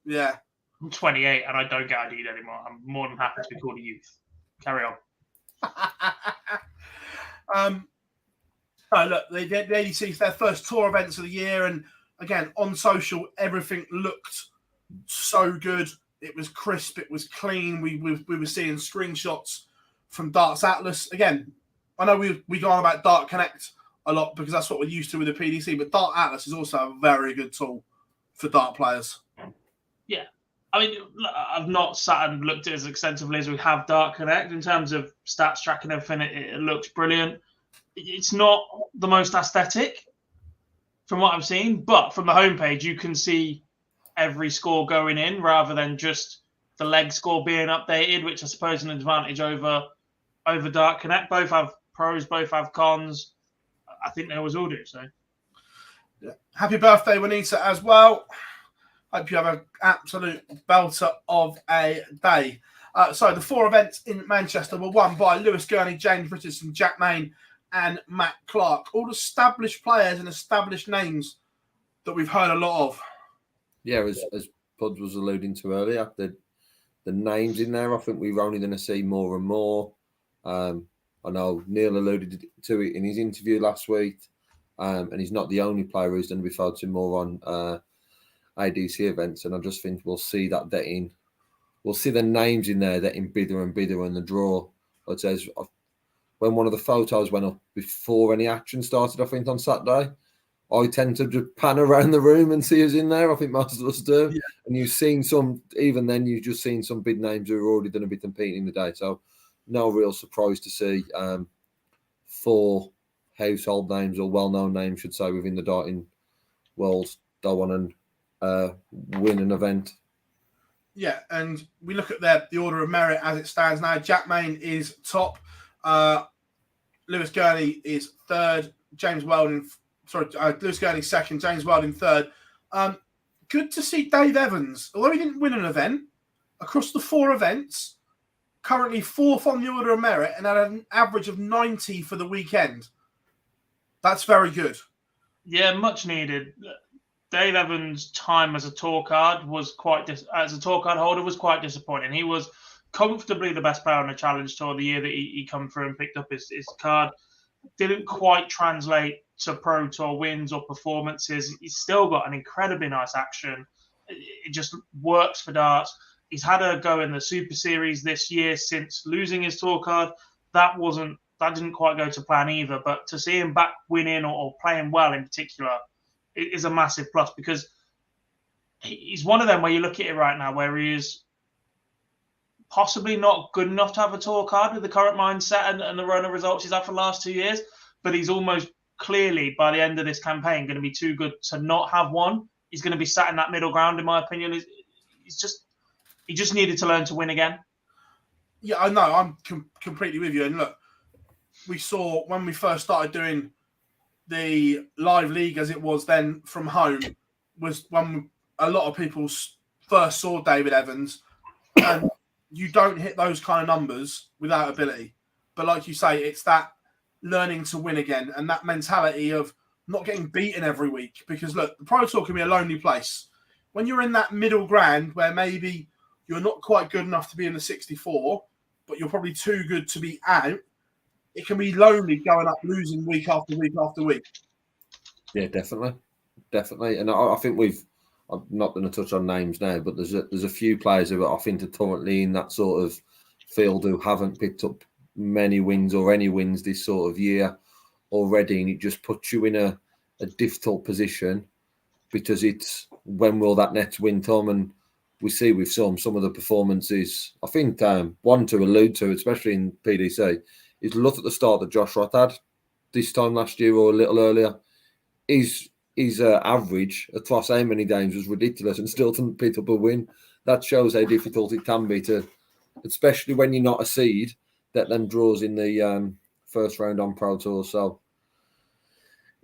Yeah. I'm 28 and I don't get ID'd anymore. I'm more than happy to be called a youth. Carry on. Look, the ADC is their first tour events of the year, and again on social, everything looked so good. It was crisp. It was clean. We were seeing screenshots from Darts Atlas. Again, I know we go on about Dart Connect a lot because that's what we're used to with the PDC, but Dart Atlas is also a very good tool for Dart players. Yeah. I mean, I've not sat and looked at it as extensively as we have Dart Connect in terms of stats tracking everything. It looks brilliant. It's not the most aesthetic from what I've seen, but from the homepage, you can see every score going in rather than just the leg score being updated, which I suppose is an advantage over Dart Connect. Both have pros, both have cons. I think they always all do. So, yeah. Happy birthday, Juanita, as well. Hope you have an absolute belter of a day. So the 4 events in Manchester were won by Lewis Gurney, James Richardson, Jack Main, and Matt Clark. All established players and established names that we've heard a lot of. Yeah, as Puds was alluding to earlier, the names in there, I think we're only going to see more and more. I know Neil alluded to it in his interview last week, and he's not the only player who's going to be focusing more on ADC events, and I just think we'll see that we'll see the names in there getting bigger and bigger, and the draw. It says when one of the photos went up before any action started, I think on Saturday, I tend to just pan around the room and see who's in there. I think most of us do. Yeah. And you've seen some, even then, you've just seen some big names who are already going to be competing in the day. So no real surprise to see 4 household names or well-known names, should say, within the darting world go on and win an event. Yeah, and we look at the order of merit as it stands now. Jack Main is top. Lewis Gurney is third. Lewis Gurney second. James Weldon third. Good to see Dave Evans, although he didn't win an event, across the 4 events, currently 4th on the order of merit and at an average of 90 for the weekend. That's very good. Yeah, much needed. Dave Evans' time as a tour card as a tour card holder was quite disappointing. He was comfortably the best player on the Challenge Tour the year that he come through and picked up his card. Didn't quite translate to Pro Tour wins or performances. He's still got an incredibly nice action. It just works for darts. He's had a go in the Super Series this year since losing his tour card. That didn't quite go to plan either. But to see him back winning or playing well in particular is a massive plus, because he's one of them where you look at it right now where he is possibly not good enough to have a tour card with the current mindset and the run of results he's had for the last 2 years, but he's almost clearly, by the end of this campaign, going to be too good to not have one. He's going to be sat in that middle ground, in my opinion. He just needed to learn to win again. Yeah, I know. I'm completely with you. And look, we saw when we first started doing the live league, as it was then from home, was when a lot of people first saw David Evans, and you don't hit those kind of numbers without ability. But like you say, it's that learning to win again and that mentality of not getting beaten every week. Because look, the Pro Tour can be a lonely place. When you're in that middle ground where maybe you're not quite good enough to be in the 64, but you're probably too good to be out, it can be lonely going up losing week after week after week. Yeah, definitely. And I think I'm not going to touch on names now, but there's a few players who I think are currently in that sort of field who haven't picked up many wins or any wins this sort of year already, and it just puts you in a difficult position, because it's when will that next win come? And we see with some of the performances, I think one to allude to, especially in PDC, is look at the start that Josh Roth had this time last year or a little earlier. His average across how many games was ridiculous and still didn't pick up a win. That shows how difficult it can be to, especially when you're not a seed, that then draws in the first round on Pro Tour. So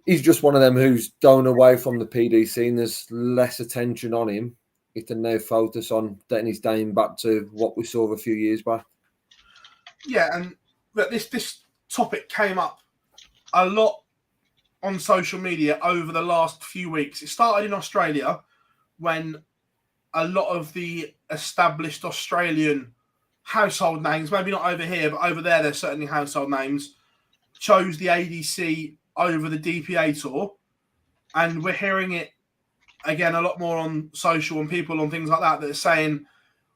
he's just one of them who's going away from the PDC and there's less attention on him. He can now focus on getting his game back to what we saw a few years back. Yeah, and this topic came up a lot on social media over the last few weeks. It started in Australia when a lot of the established Australian household names, maybe not over here, but over there, they're certainly household names, chose the ADC over the DPA tour. And we're hearing it again a lot more on social and people on things like that are saying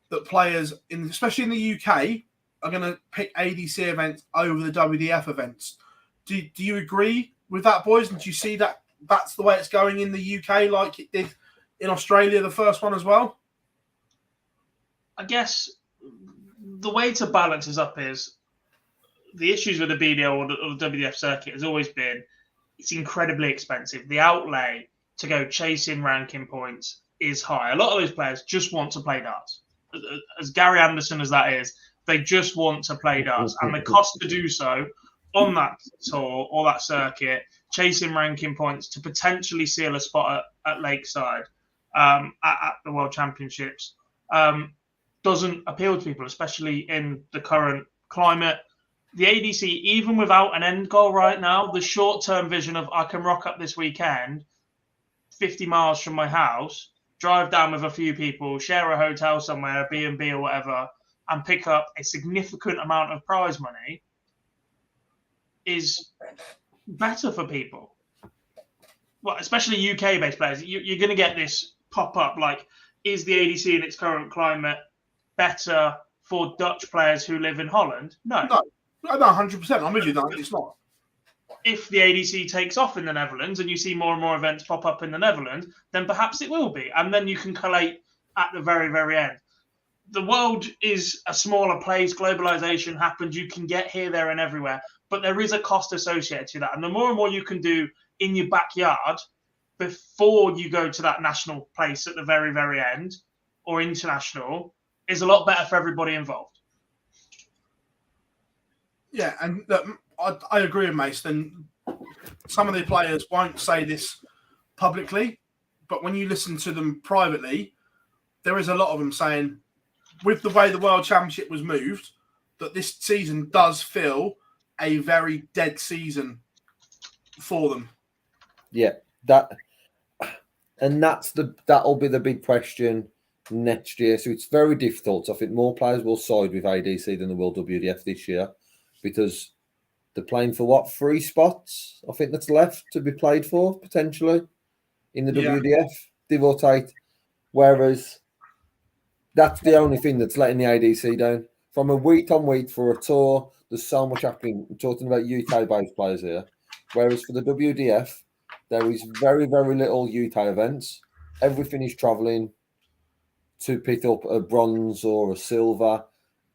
that players, especially in the UK, are going to pick ADC events over the WDF events. Do you agree with that, boys? And do you see that that's the way it's going in the UK like it did in Australia, the first one as well? I guess the way to balance this up is the issues with the BDO or the WDF circuit has always been it's incredibly expensive. The outlay to go chasing ranking points is high. A lot of those players just want to play darts. As Gary Anderson as that is, they just want to play darts. And the cost to do so on that tour or that circuit, chasing ranking points to potentially seal a spot at Lakeside at the World Championships doesn't appeal to people, especially in the current climate. The ADC, even without an end goal right now, the short-term vision of I can rock up this weekend 50 miles from my house, drive down with a few people, share a hotel somewhere, a B&B or whatever, and pick up a significant amount of prize money is better for people. Well, especially UK-based players. You're going to get this pop-up like, is the ADC in its current climate better for Dutch players who live in Holland? No. No, 100%. I'm with you. No, it's not. If the ADC takes off in the Netherlands and you see more and more events pop up in the Netherlands, then perhaps it will be. And then you can collate at the very, very end. The world is a smaller place. Globalization happens. You can get here, there, and everywhere. But there is a cost associated to that. And the more and more you can do in your backyard before you go to that national place at the very, very end or international is a lot better for everybody involved. Yeah, and I agree with Mason. Some of the players won't say this publicly, but when you listen to them privately, there is a lot of them saying, with the way the World Championship was moved, that this season does feel a very dead season for them. Yeah, that'll be the big question next year. So it's very difficult. I think more players will side with ADC than they will WDF this year, because they're playing for 3 spots, I think, that's left to be played for, potentially, in the WDF, give or take. Whereas that's the only thing that's letting the ADC down. From a week on week for a tour, there's so much happening. I'm talking about UK-based players here. Whereas for the WDF, there is very, very little UK events. Everything is travelling to pick up a bronze or a silver.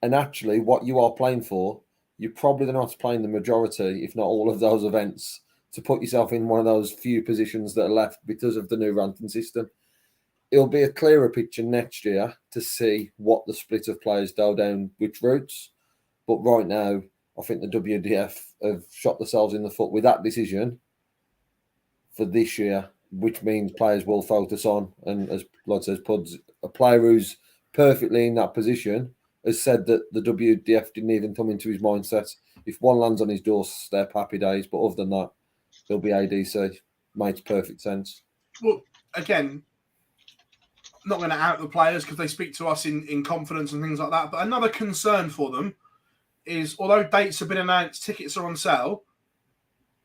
And actually, what you are playing for, you're probably not playing the majority, if not all of those events, to put yourself in one of those few positions that are left because of the new ranking system. It'll be a clearer picture next year to see what the split of players go down which routes. But right now, I think the WDF have shot themselves in the foot with that decision for this year, which means players will focus on, and as Lod says, Puds, a player who's perfectly in that position has said that the WDF didn't even come into his mindset. If one lands on his doorstep, happy days. But other than that, he'll be ADC. Makes perfect sense. Well, again, not going to out the players because they speak to us in confidence and things like that. But another concern for them is, although dates have been announced, tickets are on sale,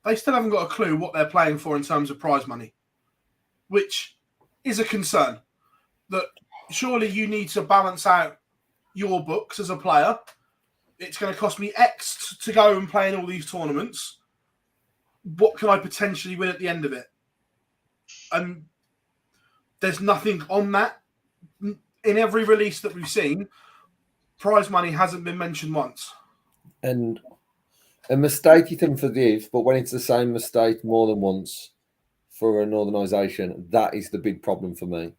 they still haven't got a clue what they're playing for in terms of prize money, which is a concern. That surely you need to balance out your books as a player. It's going to cost me X to go and play in all these tournaments. What can I potentially win at the end of it? And there's nothing on that. In every release that we've seen, prize money hasn't been mentioned once. And a mistake you can forgive, but when it's the same mistake more than once for an organisation, that is the big problem for me.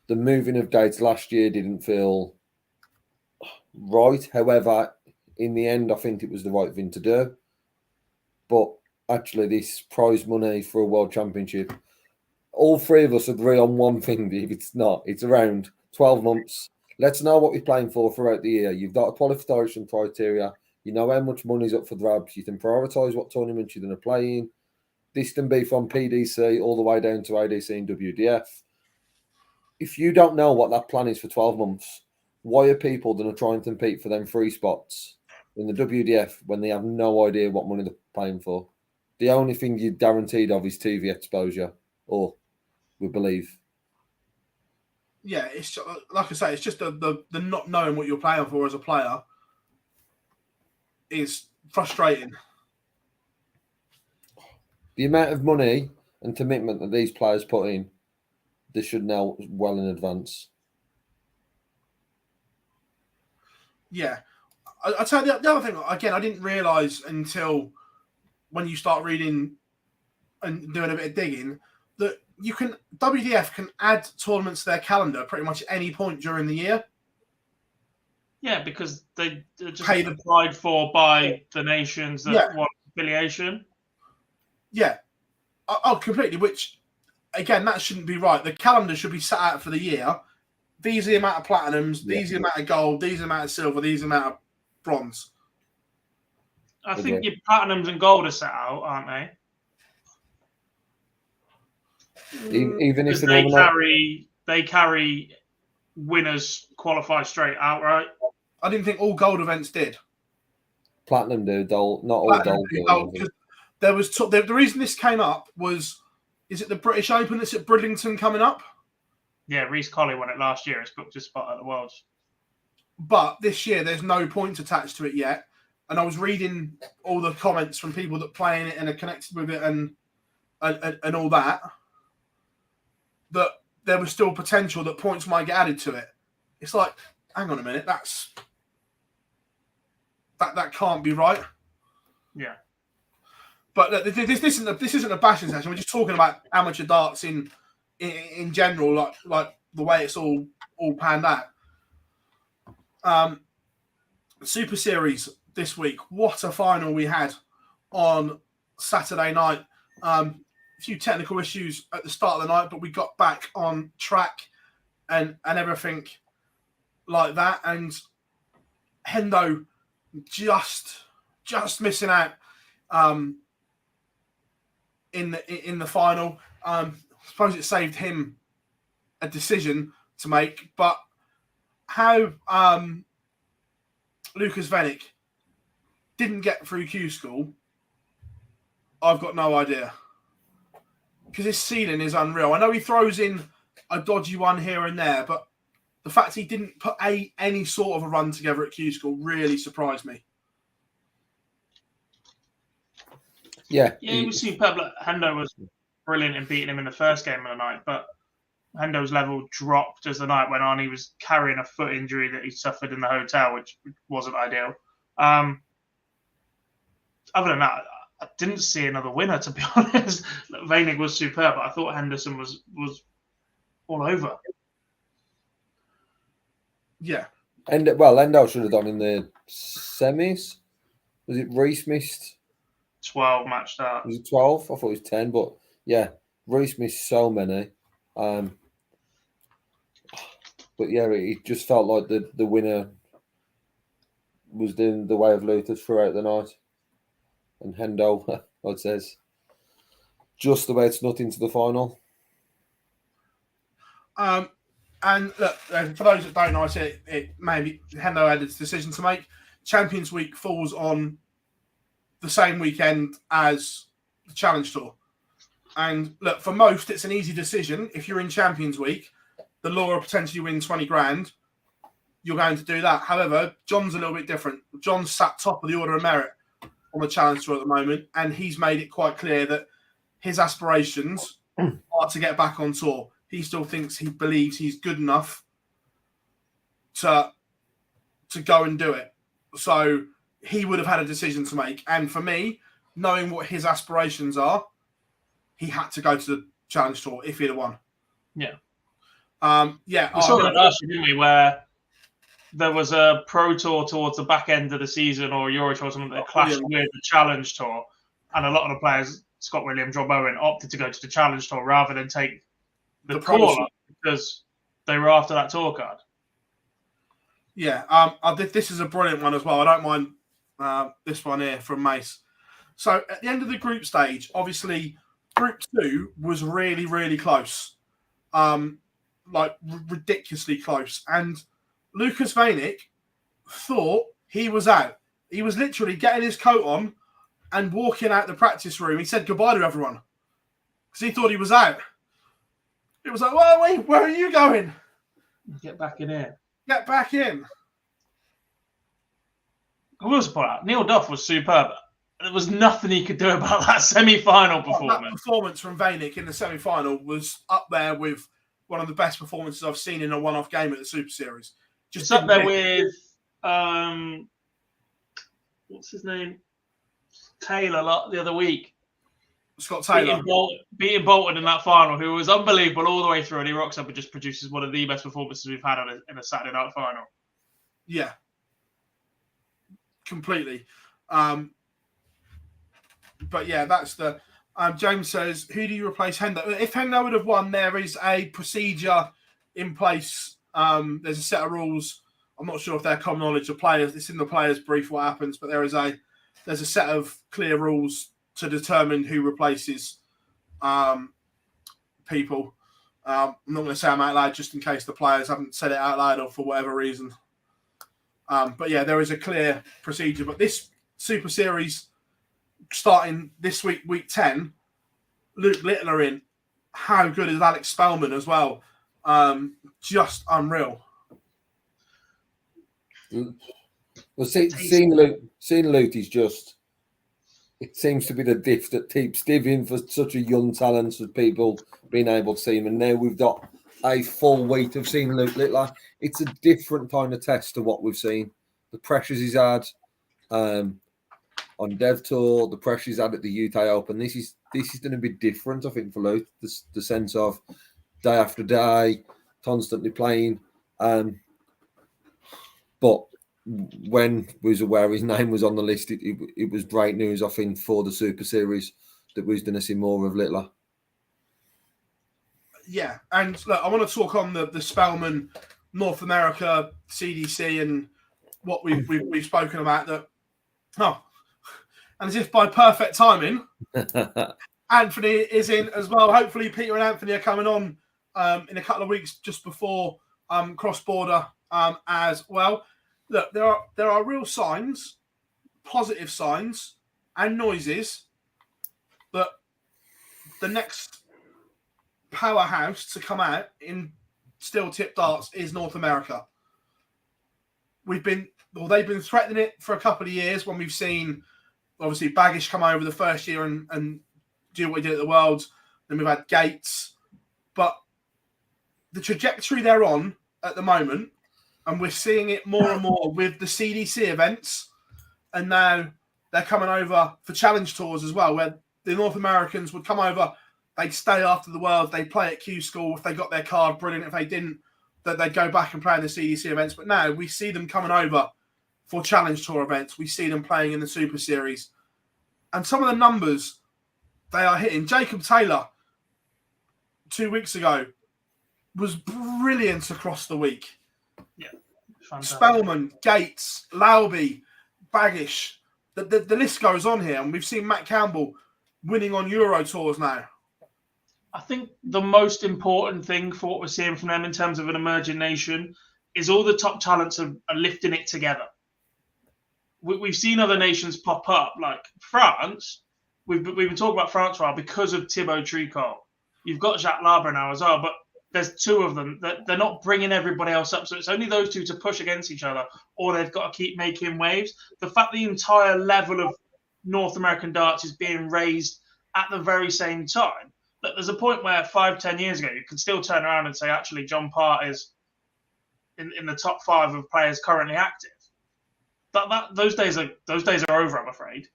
The moving of dates last year didn't feel right. However, in the end, I think it was the right thing to do. But actually this prize money for a world championship, all three of us agree on one thing, Dave. It's not. It's around 12 months. Let's know what we're playing for throughout the year. You've got a qualification criteria. You know how much money's up for grabs. You can prioritise what tournaments you're going to play in. This can be from PDC all the way down to ADC and WDF. If you don't know what that plan is for 12 months, why are people going to try and compete for them free spots in the WDF when they have no idea what money they're paying for? The only thing you're guaranteed of is TV exposure, or we believe. Yeah, it's like I say, it's just the not knowing what you're playing for as a player is frustrating. The amount of money and commitment that these players put in, they should know well in advance. Yeah. I'll tell you the other thing, again, I didn't realise until when you start reading and doing a bit of digging that WDF can add tournaments to their calendar pretty much at any point during the year. Yeah, because they're just applied for by the nations that want affiliation. Yeah. Oh, completely. Which, again, that shouldn't be right. The calendar should be set out for the year. These are the amount of platinums, these are the amount of gold, these are the amount of silver, these are the amount of bronze. I think your platinums and gold are set out, aren't they? Even if they carry winners qualify straight out, right? I didn't think all gold events did. Platinum do, not all gold. There was the reason this came up was, is it the British Open that's at Bridlington coming up? Yeah, Reece Colley won it last year. It's booked a spot at the Worlds. But this year, there's no points attached to it yet. And I was reading all the comments from people that play in it and are connected with it and all that, that there was still potential that points might get added to it. It's like, hang on a minute, that can't be right. Yeah. But this isn't a bashing session. We're just talking about amateur darts in general, like the way it's all panned out. Super Series this week. What a final we had on Saturday night. A few technical issues at the start of the night, but we got back on track and everything like that. And Hendo just missing out in the final. I suppose it saved him a decision to make, but how Lucas Venick didn't get through Q School, I've got no idea. Because his ceiling is unreal. I know he throws in a dodgy one here and there, but the fact he didn't put any sort of a run together at Q School really surprised me. Yeah, he was superb. Hendo was brilliant in beating him in the first game of the night, but Hendo's level dropped as the night went on. He was carrying a foot injury that he suffered in the hotel, which wasn't ideal. Other than that, I didn't see another winner, to be honest. Veinig was superb, but I thought Henderson was all over. Yeah. Endo should have done in the semis. Was it Reece missed? 12 match start. Was it 12? I thought it was 10, but yeah, Reece missed so many. But yeah, it just felt like the winner was doing the way of Luthers throughout the night. And Hendo, I'd say, just about snuck into the final. And look, for those that don't know, it maybe Hendo had its decision to make. Champions Week falls on the same weekend as the Challenge Tour. And look, for most, it's an easy decision. If you're in Champions Week, the law of potentially win 20 grand, you're going to do that. However, John's a little bit different. John's sat top of the order of merit on the Challenge Tour at the moment, and he's made it quite clear that his aspirations are to get back on tour. He still believes he's good enough to go and do it. So he would have had a decision to make. And for me, knowing what his aspirations are, he had to go to the Challenge Tour if he'd have won. Yeah. Yeah. We saw that last year, didn't we, where there was a Pro Tour towards the back end of the season or a Euro Tour or something that clashed with the Challenge Tour. and a lot of the players, Scott Williams, Rob Owen, opted to go to the Challenge Tour rather than take the call-up because they were after that tour card. Yeah, this is a brilliant one as well. I don't mind this one here from Mace. So at the end of the group stage, obviously, Group 2 was really, really close. Like, ridiculously close. And Lucas Vanek thought he was out. He was literally getting his coat on and walking out the practice room. He said goodbye to everyone because he thought he was out. It was like, well, wait, where are you going? Get back in here. Get back in. I will also point out, Neil Duff was superb. There was nothing he could do about that semi-final performance. That performance from Vanek in the semi-final was up there with one of the best performances I've seen in a one-off game at the Super Series. Just up there with, what's his name? Taylor the other week. Scott Taylor. Beating Bolton in that final, who was unbelievable all the way through, and he rocks up and just produces one of the best performances we've had in a Saturday night final. Yeah. Completely. But yeah, that's the... James says, who do you replace Hendo? If Hendo would have won, there is a procedure in place. There's a set of rules. I'm not sure if they're common knowledge of players. It's in the players' brief what happens, but there's a set of clear rules to determine who replaces people. I'm not going to say them out loud just in case the players haven't said it out loud or for whatever reason. But yeah, there is a clear procedure. But this Super Series, starting this week, week 10, Luke Littler in. How good is Alex Spellman as well? Just unreal. Well, seeing Luke is just... It seems to be the diff that keeps divvying for such a young talent of people being able to see him. And now we've got a full week of seeing Luke Littler. It's a different kind of test to what we've seen. The pressures he's had on Dev Tour, the pressures he's had at the UK Open. This is going to be different, I think, for Luke. The sense of day after day, constantly playing. But when we was aware his name was on the list, it was great news, I think, for the Super Series that we was going to see more of Littler. Yeah, and look, I want to talk on the Spellman North America CDC and what we've spoken about. That and as if by perfect timing, Anthony is in as well. Hopefully, Peter and Anthony are coming on in a couple of weeks just before cross border as well. Look, there are real signs, positive signs, and noises that the next powerhouse to come out in steel tip darts is North America. They've been threatening it for a couple of years when we've seen obviously Baggish come over the first year and do what he did at the Worlds. Then we've had Gates, but the trajectory they're on at the moment, and we're seeing it more and more with the CDC events, and now they're coming over for challenge tours as well, where the North Americans would come over, they'd stay after the World, they'd play at Q School. If they got their card, brilliant. If they didn't, that they'd go back and play in the CDC events. But now we see them coming over for challenge tour events. We see them playing in the Super Series. And some of the numbers they are hitting. Jacob Taylor, 2 weeks ago, was brilliant across the week. Yeah. Fantastic. Spellman, Gates, Lauby, Baggish. The list goes on here. And we've seen Matt Campbell winning on Euro tours now. I think the most important thing for what we're seeing from them in terms of an emerging nation is all the top talents are lifting it together. We've seen other nations pop up, like France. We've been talking about France for a while because of Thibaut Tricot. You've got Jacques Labre now as well, but there's two of them. They're not bringing everybody else up, so it's only those two to push against each other, or they've got to keep making waves. The fact the entire level of North American darts is being raised at the very same time. Look, there's a point where 5-10 years ago, you could still turn around and say, actually, John Part is in the top 5 of players currently active. Those days are over, I'm afraid.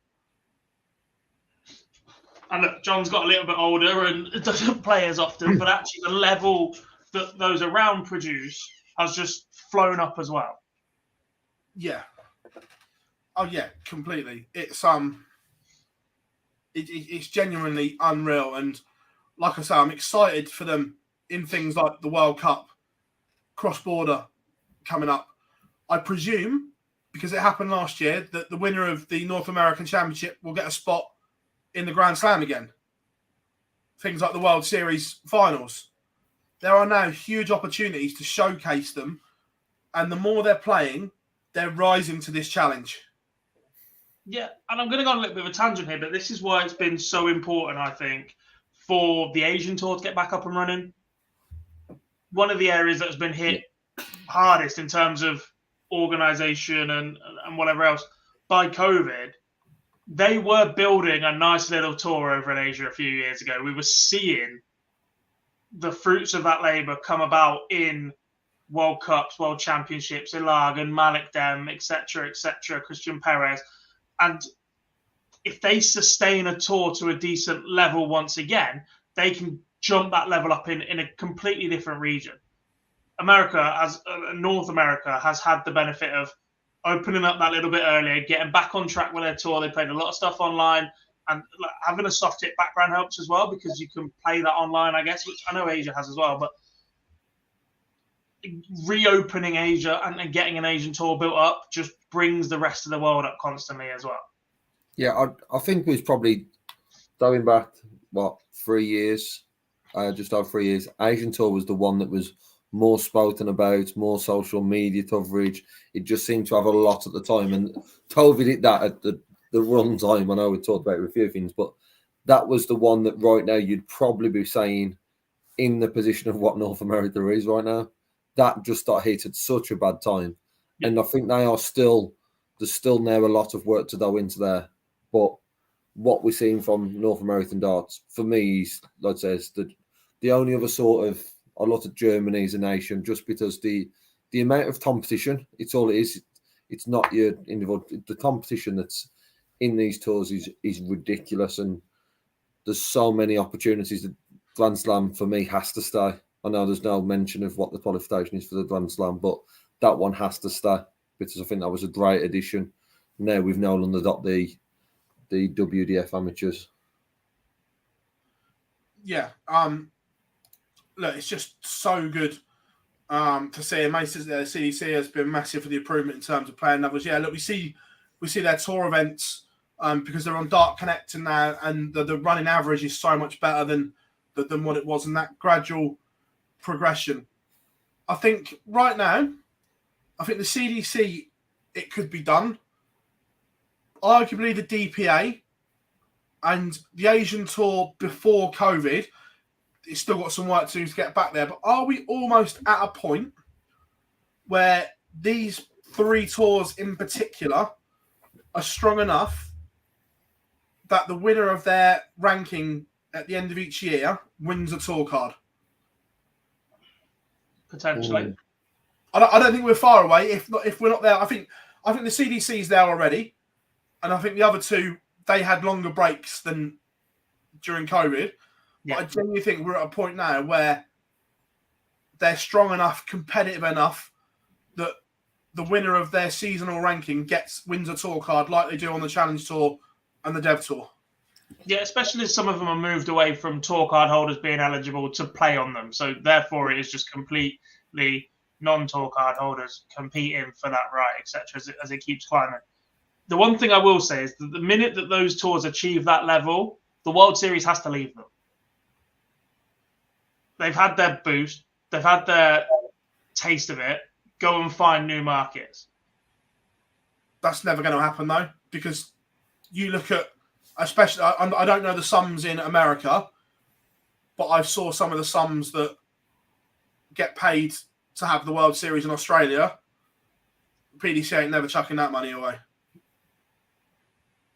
And look, John's got a little bit older and doesn't play as often, but actually the level that those around produce has just flown up as well. Yeah. Oh yeah, completely. It's It's genuinely unreal. And like I say, I'm excited for them in things like the World Cup, cross-border coming up. I presume, because it happened last year, that the winner of the North American Championship will get a spot in the Grand Slam again. Things like the World Series finals. There are now huge opportunities to showcase them. And the more they're playing, they're rising to this challenge. Yeah, and I'm going to go on a little bit of a tangent here, but this is why it's been so important, I think, for the Asian Tour to get back up and running. One of the areas that has been hit hardest in terms of organisation and whatever else by COVID, they were building a nice little tour over in Asia a few years ago. We were seeing the fruits of that labour come about in World Cups, World Championships, Ilagan, Malik Dem, etc., Christian Perez. And if they sustain a tour to a decent level once again, they can jump that level up in a completely different region. North America has had the benefit of opening up that little bit earlier, getting back on track with their tour. They played a lot of stuff online, and having a soft hit background helps as well, because you can play that online, I guess, which I know Asia has as well. But reopening Asia and getting an Asian tour built up just brings the rest of the world up constantly as well. Yeah, I think it was probably going back, 3 years, just over 3 years. Asian Tour was the one that was more spoken about, more social media coverage. It just seemed to have a lot at the time. And COVID hit that at the wrong time. I know we talked about a few things, but that was the one that right now you'd probably be saying in the position of what North America is right now. That just got hit at such a bad time. And I think there's still now a lot of work to go into there. But what we're seeing from North American darts, for me, is, like I said, the only other sort of, I look at Germany as a nation just because the amount of competition, it's all it is. It's not your individual. The competition that's in these tours is ridiculous. And there's so many opportunities. The Grand Slam, for me, has to stay. I know there's no mention of what the qualification is for the Grand Slam, but that one has to stay because I think that was a great addition. Now we've no longer got the WDF amateurs. Yeah. Look, it's just so good to see. And the CDC has been massive for the improvement in terms of playing levels. Yeah, look, we see their tour events because they're on Dart Connect now, and the running average is so much better than what it was, and that gradual progression. I think right now, the CDC, it could be done. Arguably the DPA and the Asian Tour before COVID, it's still got some work to do to get back there. But are we almost at a point where these three tours in particular are strong enough that the winner of their ranking at the end of each year wins a tour card? Potentially. I don't think we're far away. If we're not there, I think the CDC is there already, and I think the other two, they had longer breaks than during COVID. Yeah. But I genuinely think we're at a point now where they're strong enough, competitive enough that the winner of their seasonal ranking wins a tour card like they do on the Challenge Tour and the Dev Tour. Yeah, especially as some of them are moved away from tour card holders being eligible to play on them. So therefore, it is just completely non-tour card holders competing for that right, etc. As it keeps climbing. The one thing I will say is that the minute that those tours achieve that level, the World Series has to leave them. They've had their boost. They've had their taste of it. Go and find new markets. That's never going to happen, though, because you look at, especially, I don't know the sums in America, but I saw some of the sums that get paid to have the World Series in Australia. PDC ain't never chucking that money away.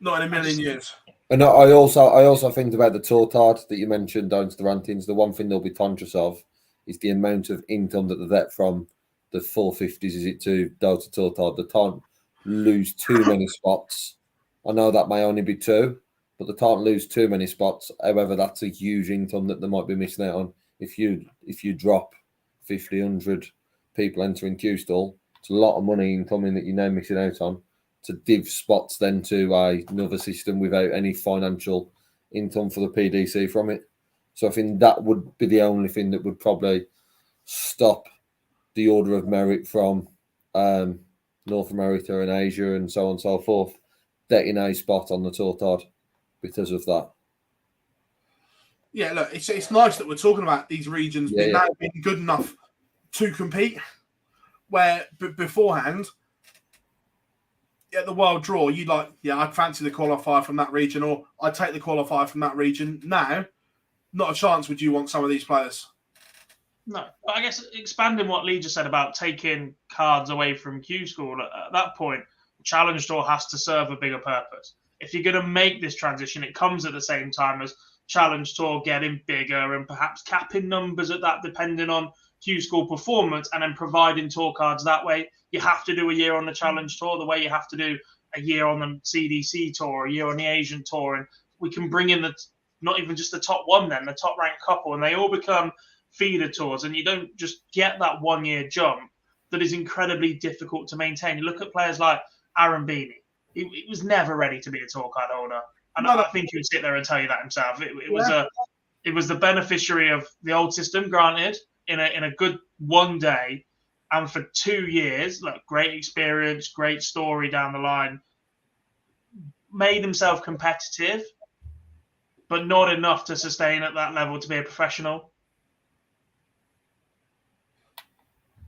Not in a million years. And I also think about the tour card that you mentioned down to the rankings. The one thing they'll be conscious of is the amount of income that they get from the 450s, is it, to go to tour card. They can't lose too many spots. I know that may only be two, but they can't lose too many spots. However, that's a huge income that they might be missing out on. If you drop 50, 100 people entering Q-Stall, it's a lot of money incoming that you're now missing out on to div spots then to another system without any financial in time for the PDC from it. So I think that would be the only thing that would probably stop the order of merit from North America and Asia and so on and so forth getting a spot on the tour, Todd, because of that. Yeah, look, it's nice that we're talking about these regions now being good enough to compete, where beforehand, at the world draw, you'd like, I'd fancy the qualifier from that region, or I'd take the qualifier from that region. Now, not a chance would you want some of these players. No, but I guess expanding what Lee just said about taking cards away from Q School, at that point, Challenge Tour has to serve a bigger purpose. If you're going to make this transition, it comes at the same time as Challenge Tour getting bigger and perhaps capping numbers at that depending on Q School performance, and then providing tour cards that way. You have to do a year on the Challenge Tour the way you have to do a year on the CDC Tour, a year on the Asian Tour, and we can bring in not even just the top one then, the top ranked couple, and they all become feeder tours, and you don't just get that 1 year jump that is incredibly difficult to maintain. You look at players like Aaron Beanie. He was never ready to be a tour card holder. And I think he would sit there and tell you that himself. It was the beneficiary of the old system, granted, in a good 1 day, and for 2 years, look, great experience, great story down the line, made himself competitive, but not enough to sustain at that level to be a professional.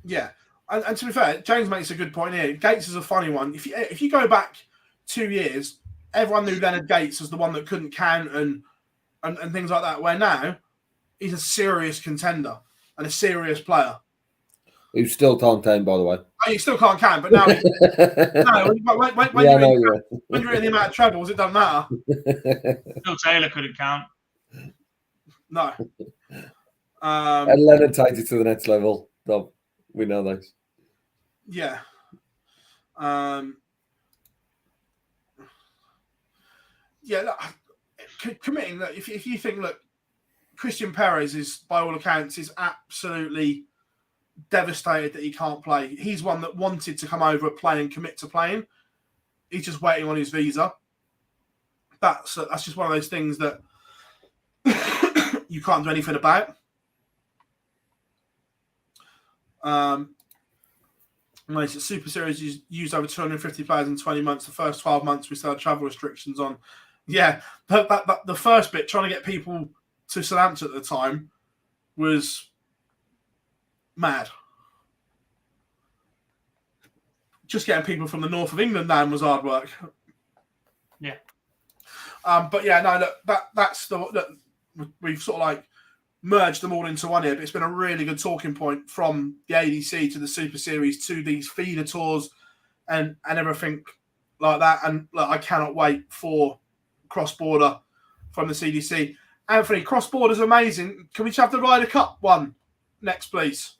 Yeah, and to be fair, James makes a good point here. Gates is a funny one. If you go back 2 years, everyone knew Leonard Gates as the one that couldn't count and things like that, where now he's a serious contender and a serious player. Who still can't count, by the way. Oh, he still can't count, but now when you're in the amount of trebles, it doesn't matter. Phil Taylor couldn't count. No. And Leonard takes it to the next level. No, we know those. Yeah. Look, committing that if you think, look, Christian Perez is, by all accounts, is absolutely devastated that he can't play. He's one that wanted to come over, play, and commit to playing. He's just waiting on his visa. That's just one of those things that you can't do anything about. Nice. Super Series used over 250 players in 20 months. The first 12 months we still had travel restrictions on. Yeah, the first bit, trying to get people to Southampton at the time, was mad. Just getting people from the north of England down was hard work. Yeah. But yeah, no, look, that's we've sort of like merged them all into one here, but it's been a really good talking point from the ADC to the Super Series to these feeder tours and everything like that. And look, I cannot wait for cross-border from the CDC. Anthony, cross-border is amazing. Can we have the Ryder Cup one next, please?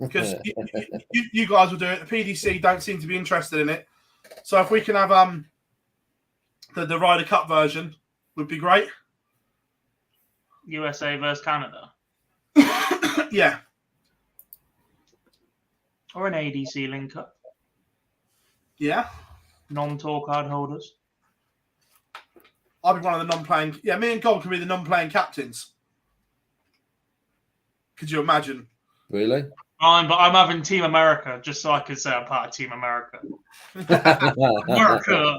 Because you guys will do it. The PDC don't seem to be interested in it. So if we can have the Ryder Cup version, would be great. USA versus Canada. Yeah. Or an ADC link-up. Yeah. Non-tour card holders. I'll be one of the non-playing. Yeah, me and Gold can be the non-playing captains. Could you imagine? Really? But I'm having Team America just so I could say I'm part of Team America. America!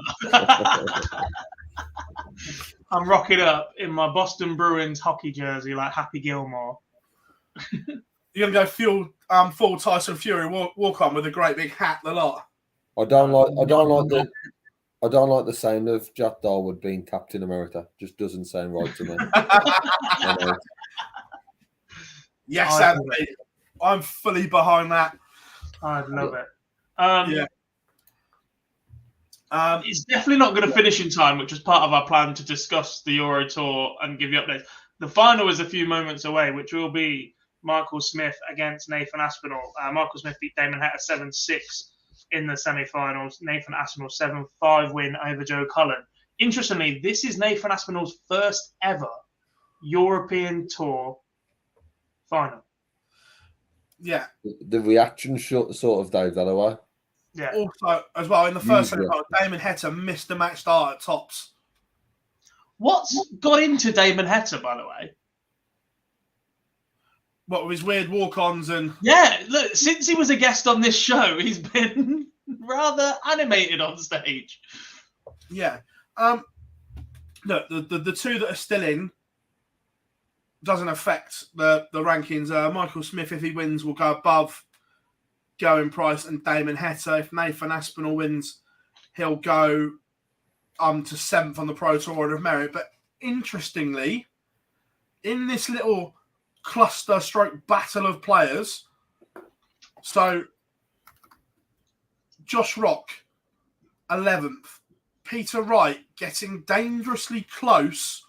I'm rocking up in my Boston Bruins hockey jersey like Happy Gilmore. You're going to go full Tyson Fury walk on with a great big hat, the lot. I don't like the sound of Jack Darwood being Captain America. Just doesn't sound right to me. Yes, Anthony. I'm fully behind that. I'd love it. Yeah. It's definitely not going to finish in time, which was part of our plan to discuss the Euro Tour and give you updates. The final is a few moments away, which will be Michael Smith against Nathan Aspinall. Michael Smith beat Damon Hetta 7-6 in the semi-finals. Nathan Aspinall 7-5 win over Joe Cullen. Interestingly, this is Nathan Aspinall's first ever European Tour final. Yeah. The reaction sort of gave that away. Yeah. Also, as well, in the first semi-final, Damon Hetta missed the match start at tops. What's got into Damon Heta, by the way? What with his weird walk-ons and Yeah, look, since he was a guest on this show, he's been rather animated on stage. yeah. Look, the two that are still in doesn't affect the rankings. Michael Smith, if he wins, will go above Going Price and Damon Heta. If Nathan Aspinall wins, he'll go to 7th on the Pro Tour Order of Merit. But interestingly, in this little cluster stroke battle of players, so Josh Rock, 11th. Peter Wright getting dangerously close.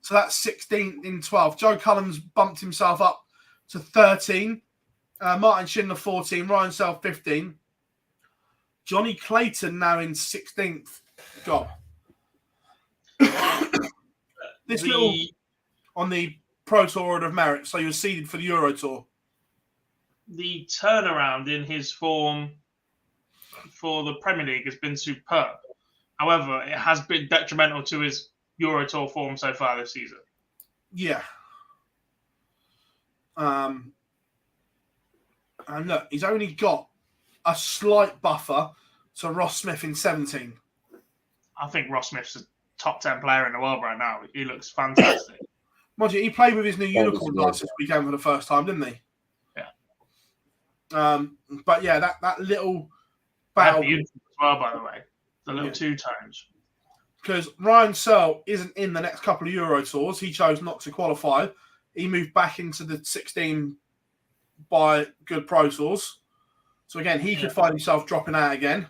So that's 16th in 12th. Joe Cullum's bumped himself up to 13. Martin Schindler 14. Ryan Self 15. Johnny Clayton now in 16th. God. This little on the Pro Tour Order of Merit, so you're seeded for the Euro Tour. The turnaround in his form for the Premier League has been superb. However, it has been detrimental to his Euro Tour form so far this season. Yeah. And look, he's only got a slight buffer to Ross Smith in 17. I think Ross Smith's a top 10 player in the world right now. He looks fantastic. Mind you, he played with his new unicorn darts this weekend for the first time, didn't he? Yeah. But yeah, that little Battle battle as well, by the way. The little two tones. because Ryan Searle isn't in the next couple of Euro Tours. He chose not to qualify. He moved back into the 16 by good Pro Tours. So again, he could find himself dropping out again.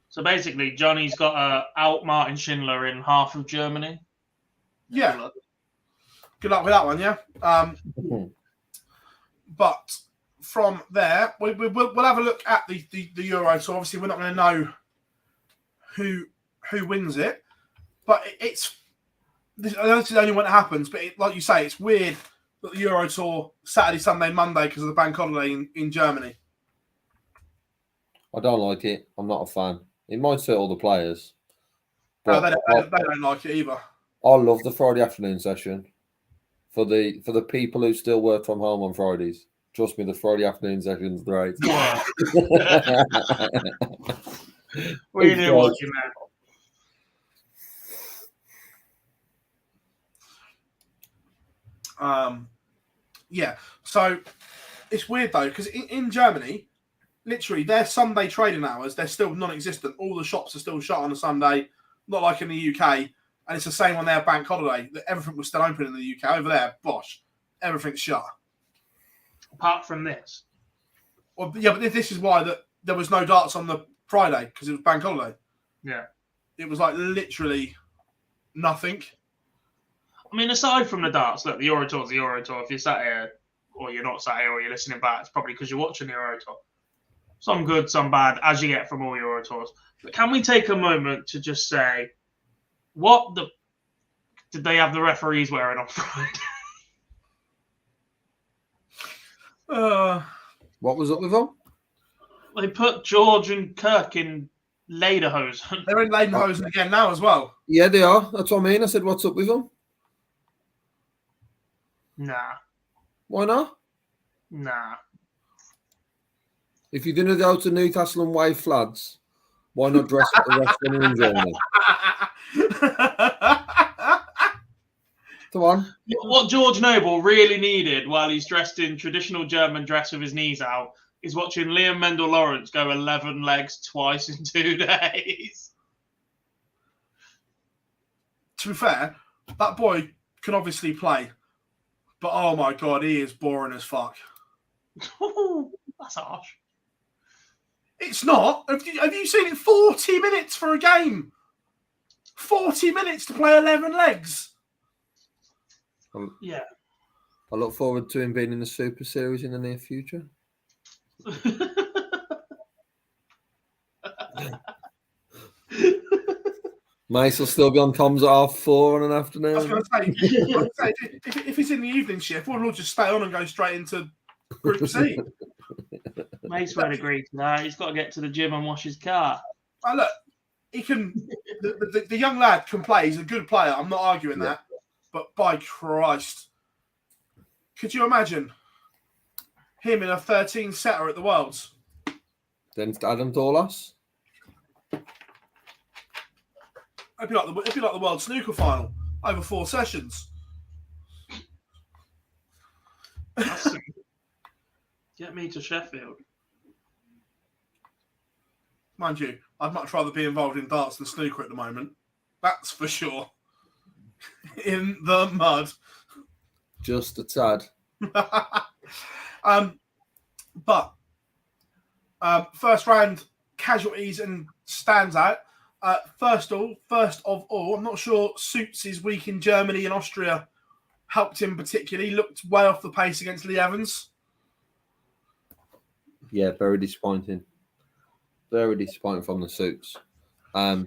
So basically, Johnny's got to out Martin Schindler in half of Germany. Yeah. Good luck with that one, yeah. But from there, we'll have a look at the Euro Tour. Obviously, we're not going to know who wins it, but I know this is the only one that happens. But like you say, it's weird that the Euro Tour Saturday, Sunday, Monday because of the bank holiday in Germany. I don't like it. I'm not a fan. It might suit all the players. No, But they don't like it either. I love the Friday afternoon session. For the people who still work from home on Fridays, trust me, the Friday afternoon session is great. What are you doing watching that? Yeah. So it's weird though because in Germany, literally their Sunday trading hours they're still non-existent. All the shops are still shut on a Sunday, not like in the UK. And it's the same on their bank holiday. Everything was still open in the UK. Over there, bosh, everything's shut. Apart from this. Well, yeah, but this is why there was no darts on the Friday because it was bank holiday. Yeah. It was like literally nothing. I mean, aside from the darts, look, the Euro Tour's the Euro Tour. If you're sat here, or you're not sat here, or you're listening back, it's probably because you're watching the Euro Tour. Some good, some bad, as you get from all Euro Tours. But can we take a moment to just say, what did they have the referees wearing on Friday? What was up with them? They put George and Kirk in lederhosen. They're in Lederhosen again now as well. Yeah, they are. That's what I mean. I said, what's up with them? Nah. Why not? Nah. If you're going to go to Newcastle and wave flags, why not dress up the wrestling in Germany? Come on. What George Noble really needed while he's dressed in traditional German dress with his knees out is watching Liam Mendel Lawrence go 11 legs twice in 2 days. To be fair, that boy can obviously play, but oh my god, he is boring as fuck. That's harsh. It's not. Have you seen it? 40 minutes for a game. 40 minutes to play 11 legs. Yeah. I look forward to him being in the Super Series in the near future. Mace will still be on comms at 4:30 on an afternoon. I was going to say, if he's in the evening shift, we'll all just stay on and go straight into Group C. Mace won't agree to that. He's got to get to the gym and wash his car. Look, he can the young lad can play. He's a good player. I'm not arguing that. But by Christ, could you imagine him in a 13 setter at the Worlds? Then Adam Dorlas. It'd be like the World Snooker Final over 4 sessions. Get me to Sheffield. Mind you, I'd much rather be involved in darts than snooker at the moment. That's for sure. In the mud. Just a tad. But first round casualties and stands out. First of all, I'm not sure Suits' week in Germany and Austria helped him particularly. Looked way off the pace against Lee Evans. Yeah, very disappointing. Very disappointing from the Suits. But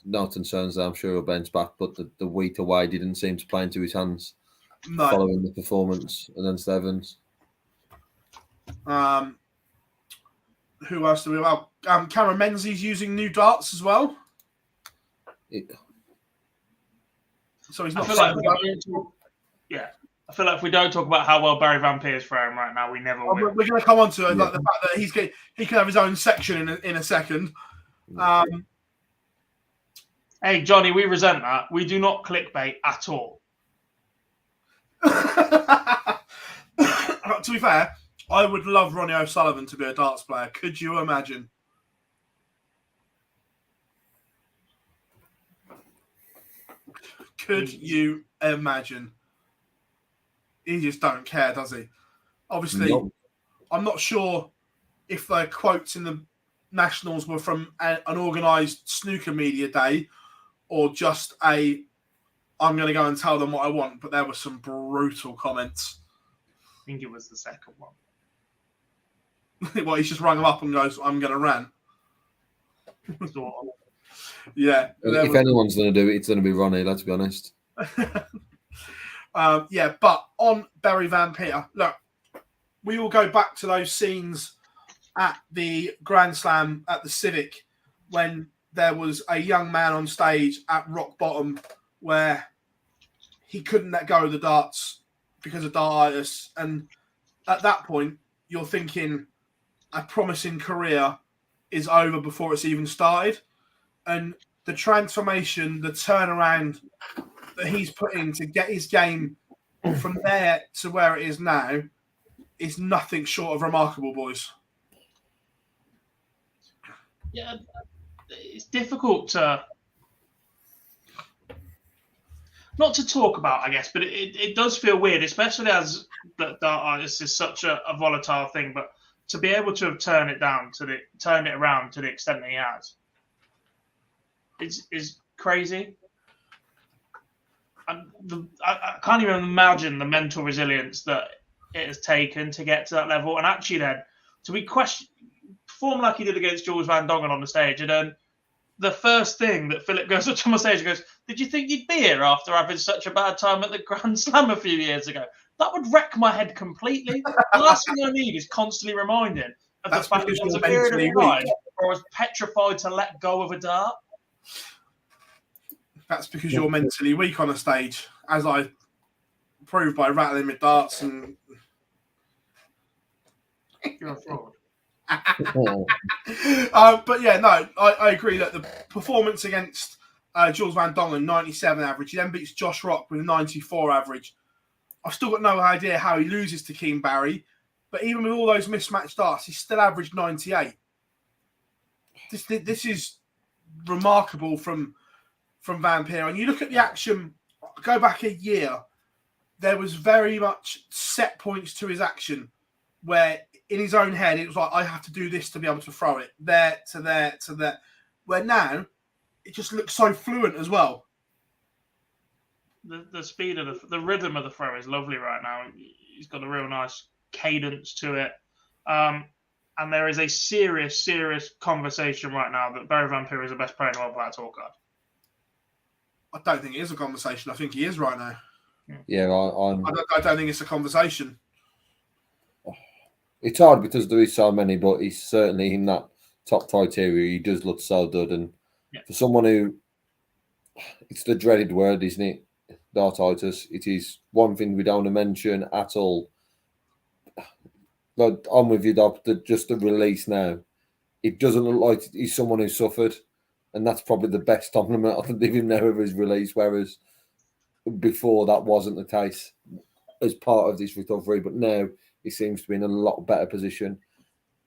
no concerns there. I'm sure he'll bounce back. But the week away didn't seem to play into his hands following the performance against Evans. Who else do we have? Cameron Menzies using new darts as well. So he's not. I feel like if we don't talk about how well Barry Van Peer is faring right now, we never will. We're going to come on to it, like the fact that he can have his own section in a second. Hey, Johnny, we resent that. We do not clickbait at all. To be fair, I would love Ronnie O'Sullivan to be a darts player. Could you imagine? Could you imagine? He just don't care, does he? Obviously, nope. I'm not sure if the quotes in the Nationals were from an organised snooker media day or just I'm going to go and tell them what I want, but there were some brutal comments. I think it was the second one. Well, he's just rung him up and goes, I'm going to rant. Yeah. If anyone's going to do it, it's going to be Ronnie, let's be honest. But on Barry Van Peer, look, we will go back to those scenes at the Grand Slam at the Civic when there was a young man on stage at rock bottom where he couldn't let go of the darts because of dartitis. And at that point, you're thinking a promising career is over before it's even started. And the transformation, the turnaround that he's put in to get his game from there to where it is now is nothing short of remarkable, boys. Yeah, it's difficult to not to talk about, I guess, but it does feel weird, especially as this is such a volatile thing. But to be able to have turned it around to the extent that he has is crazy. And I can't even imagine the mental resilience that it has taken to get to that level. And actually then, to be perform like he did against Jules Van Dongen on the stage. And then the first thing that Philip goes up on the stage and goes, did you think you'd be here after having such a bad time at the Grand Slam a few years ago? That would wreck my head completely. The last thing I need is constantly reminding of the fact that there was a period of time where I was petrified to let go of a dart. That's because you're mentally weak on a stage, as I proved by rattling my darts and. You're a fraud. But yeah, no, I agree that the performance against Jules Van Dongen, 97 average, he then beats Josh Rock with a 94 average. I've still got no idea how he loses to Keane Barry, but even with all those mismatched darts, he still averaged 98. This is remarkable from Van Peer. And you look at the action, go back a year, there was very much set points to his action where in his own head, it was like, I have to do this to be able to throw it there to there to there. Where now, it just looks so fluent as well. The speed of the rhythm of the throw is lovely right now. He's got a real nice cadence to it. And there is a serious conversation right now that Barry Van Peer is the best player in the world without a tour card. I don't think it is a conversation. I think he is right now. Yeah, I don't think it's a conversation. It's hard because there is so many, but he's certainly in that top criteria. He does look so good, and Yeah. for someone who, it's the dreaded word, isn't it? Dartitis. It is one thing we don't want to mention at all. But I'm with you, Doc. Just the release now, it doesn't look like he's someone who suffered, and that's probably the best compliment I can give him now of his release. Whereas before that wasn't the case as part of this recovery, but now he seems to be in a lot better position.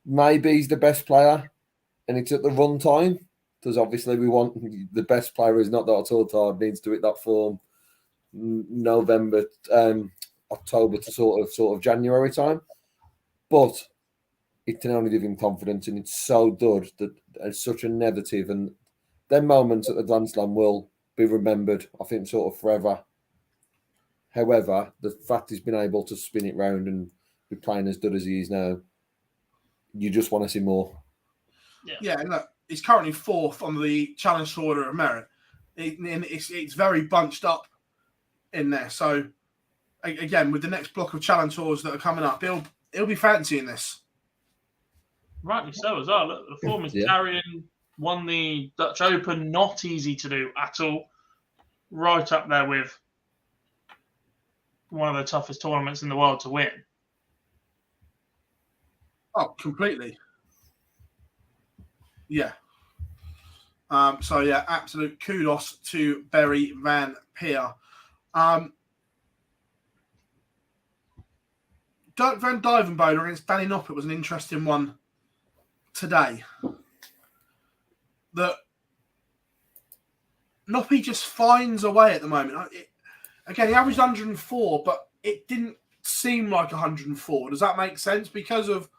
Maybe he's the best player, and it's at the run time, because obviously we want the best player is not that at all hard, needs to hit that form November, October to sort of January time. But it can only give him confidence, and it's so good that it's such a negative, and them moments at the Grand Slam will be remembered, I think, sort of forever. However, the fact he's been able to spin it round and be playing as good as he is now, you just want to see more. Yeah, look, he's currently 4th on the Challenge Tour Order of Merit. It's very bunched up in there. So, again, with the next block of Challenge Tours that are coming up, he'll be fancying this. Rightly so as well. Look, the form is carrying. Won the Dutch Open, not easy to do at all. Right up there with one of the toughest tournaments in the world to win. Oh, completely. Yeah. Absolute kudos to Barry Van Peer. Dirk van Dijvenbode against Danny Noppert was an interesting one today. That Noppy just finds a way at the moment. Again, he averaged 104, but it didn't seem like 104. Does that make sense? Because of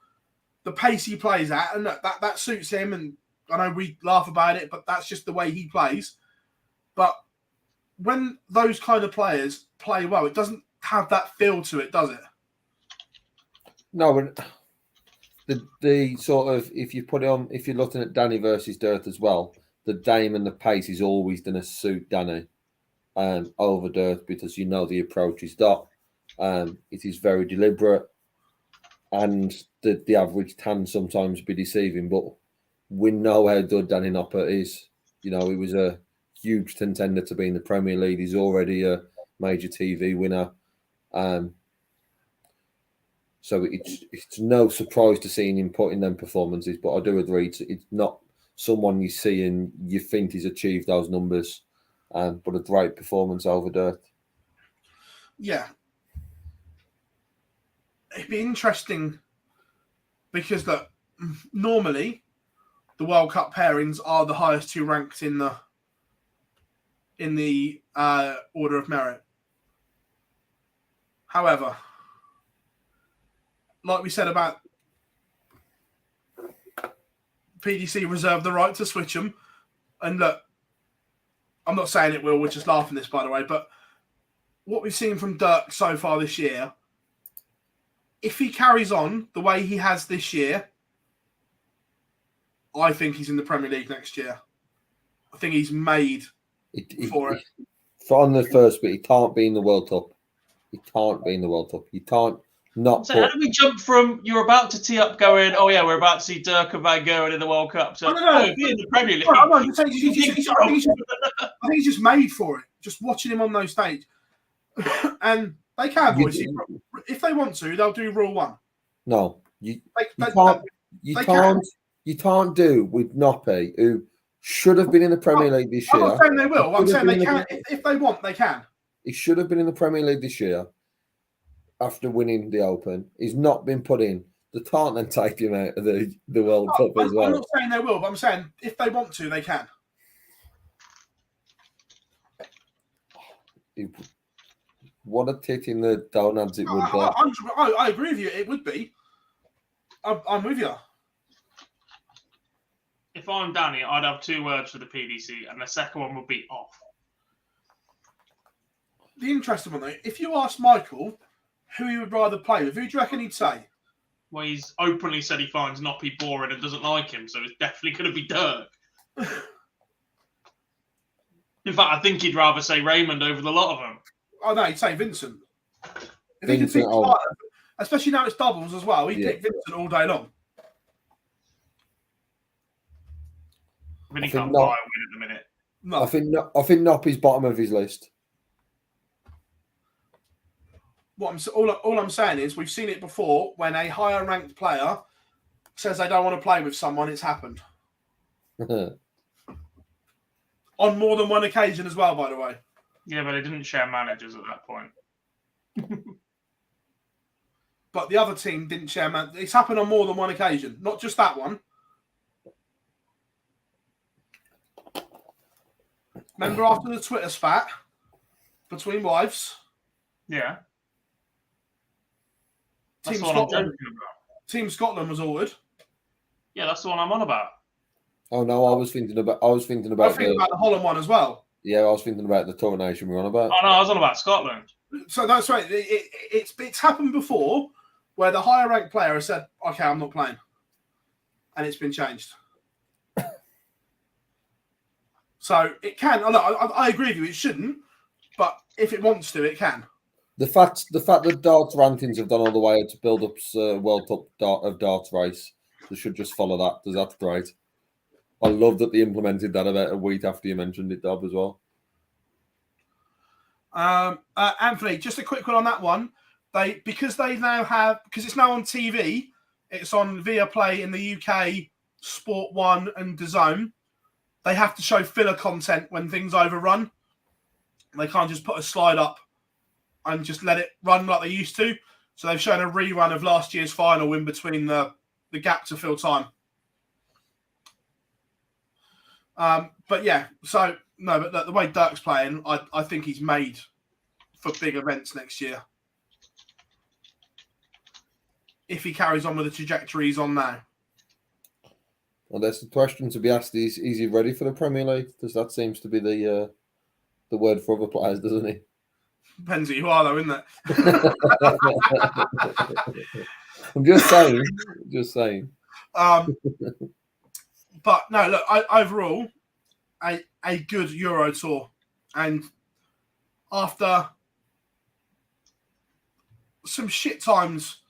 the pace he plays at, and that suits him. And I know we laugh about it, but that's just the way he plays. But when those kind of players play well, it doesn't have that feel to it, does it? No, but the sort of, if you put it on, if you're looking at Danny versus Dirt as well, the game and the pace is always going to suit Danny over Dirt, because you know the approach is that. It is very deliberate, and the average can sometimes be deceiving, but we know how good Danny Noppert is. You know, he was a huge contender to be in the Premier League. He's already a major TV winner. So it's no surprise to seeing him put in them performances, but I do agree it's not someone you see and you think he's achieved those numbers, but a great performance over Dirt. Yeah. It'd be interesting because, look, normally the World Cup pairings are the highest two ranked in the order of merit. However, like we said about PDC reserved the right to switch them. And look, I'm not saying it will, we're just laughing this, by the way, but what we've seen from Dirk so far this year, if he carries on the way he has this year, I think he's in the Premier League next year. I think he's made for it. On the first bit, he can't be in the World Cup. He can't be in the World Cup. He can't not. So how do we jump from you're about to tee up going, oh yeah, we're about to see Dirk and Van Gerwen in the World Cup, so be in the Premier League. I think he's just made for it. Just watching him on those stage. And they can, boys. If they want to, they'll do Rule 1. No, you can't do with Noppy, who should have been in the Premier League this year. I'm not saying they will. I'm saying they can. If they want, they can. He should have been in the Premier League this year after winning the Open. He's not been put in. They can't then take him out of the World Cup as well. I'm not saying they will, but I'm saying if they want to, they can. What a tick in the donuts it would be. I agree with you. It would be. I'm with you. If I'm Danny, I'd have 2 words for the PDC, and the second one would be off. The interesting one, though, if you ask Michael who he would rather play with, who do you reckon he'd say? Well, he's openly said he finds Noppy boring and doesn't like him, so it's definitely going to be Dirk. In fact, I think he'd rather say Raymond over the lot of them. Oh, no, he'd say Vincent. If he could pick partner, especially now it's doubles as well, he'd pick Vincent all day long. I think he I think can't not. buy a win at the minute. No. I think Noppy's bottom of his list. All I'm saying is we've seen it before when a higher ranked player says they don't want to play with someone. It's happened on more than one occasion as well, by the way. Yeah, but they didn't share managers at that point. But the other team didn't share It's happened on more than one occasion, not just that one. Remember after the Twitter spat between wives? Yeah. That's Team the one I'm Scotland. joking about. Team Scotland was ordered. Yeah, that's the one I'm on about. Oh no, I was thinking about I was thinking about the Holland one as well. Yeah, I was thinking about the Tour Nation we're on about. Oh no, I was on about Scotland. So that's right. It's happened before where the higher ranked player has said, "Okay, I'm not playing," and it's been changed. So it can. I agree with you. It shouldn't, but if it wants to, it can. The fact that darts rankings have done all the way to build up World Cup of darts race, they should just follow that. Because that's great. I love that they implemented that about a week after you mentioned it, Dob, as well. Anthony, just a quick one on that one. Because it's now on TV. It's on Viaplay in the UK, Sport 1 and DAZN. They have to show filler content when things overrun. They can't just put a slide up and just let it run like they used to. So they've shown a rerun of last year's final in between the gap to fill time. But yeah, so no, but the way Dirk's playing, I think he's made for big events next year. If he carries on with the trajectory he's on now. Well, that's the question to be asked: is he ready for the Premier League? Because that seems to be the word for other players, doesn't he? Depends who you are, though, isn't it? I'm just saying. Just saying. But no, look. Overall, a good Euro tour, and after some shit times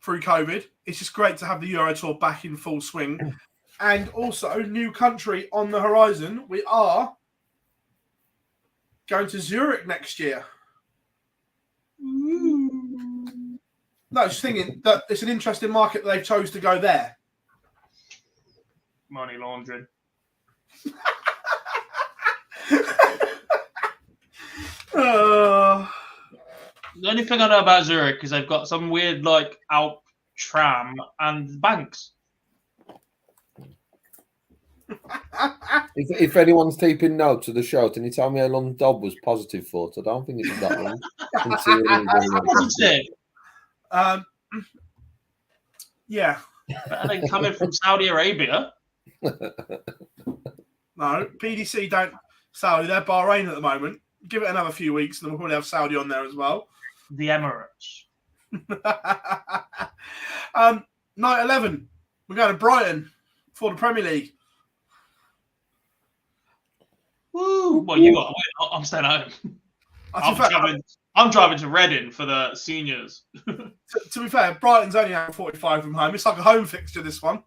through COVID, it's just great to have the Euro tour back in full swing. And also, new country on the horizon. We are going to Zurich next year. No, just thinking that it's an interesting market that they've chose to go there. Money laundering. Uh, The only thing I know about Zurich is they've got some weird like Alp tram and banks. If anyone's taking notes of the show, can you tell me how long Dob was positive for? I don't think it was that long. Positive. Yeah. Better than coming from Saudi Arabia. No, PDC don't Saudi. They're Bahrain at the moment. Give it another few weeks, and we'll probably have Saudi on there as well. The Emirates. Night 11. We're going to Brighton for the Premier League. Woo! Well, you are. I'm staying home. I'm driving to Reading for the seniors. To be fair, Brighton's only out 45 from home. It's like a home fixture, this one.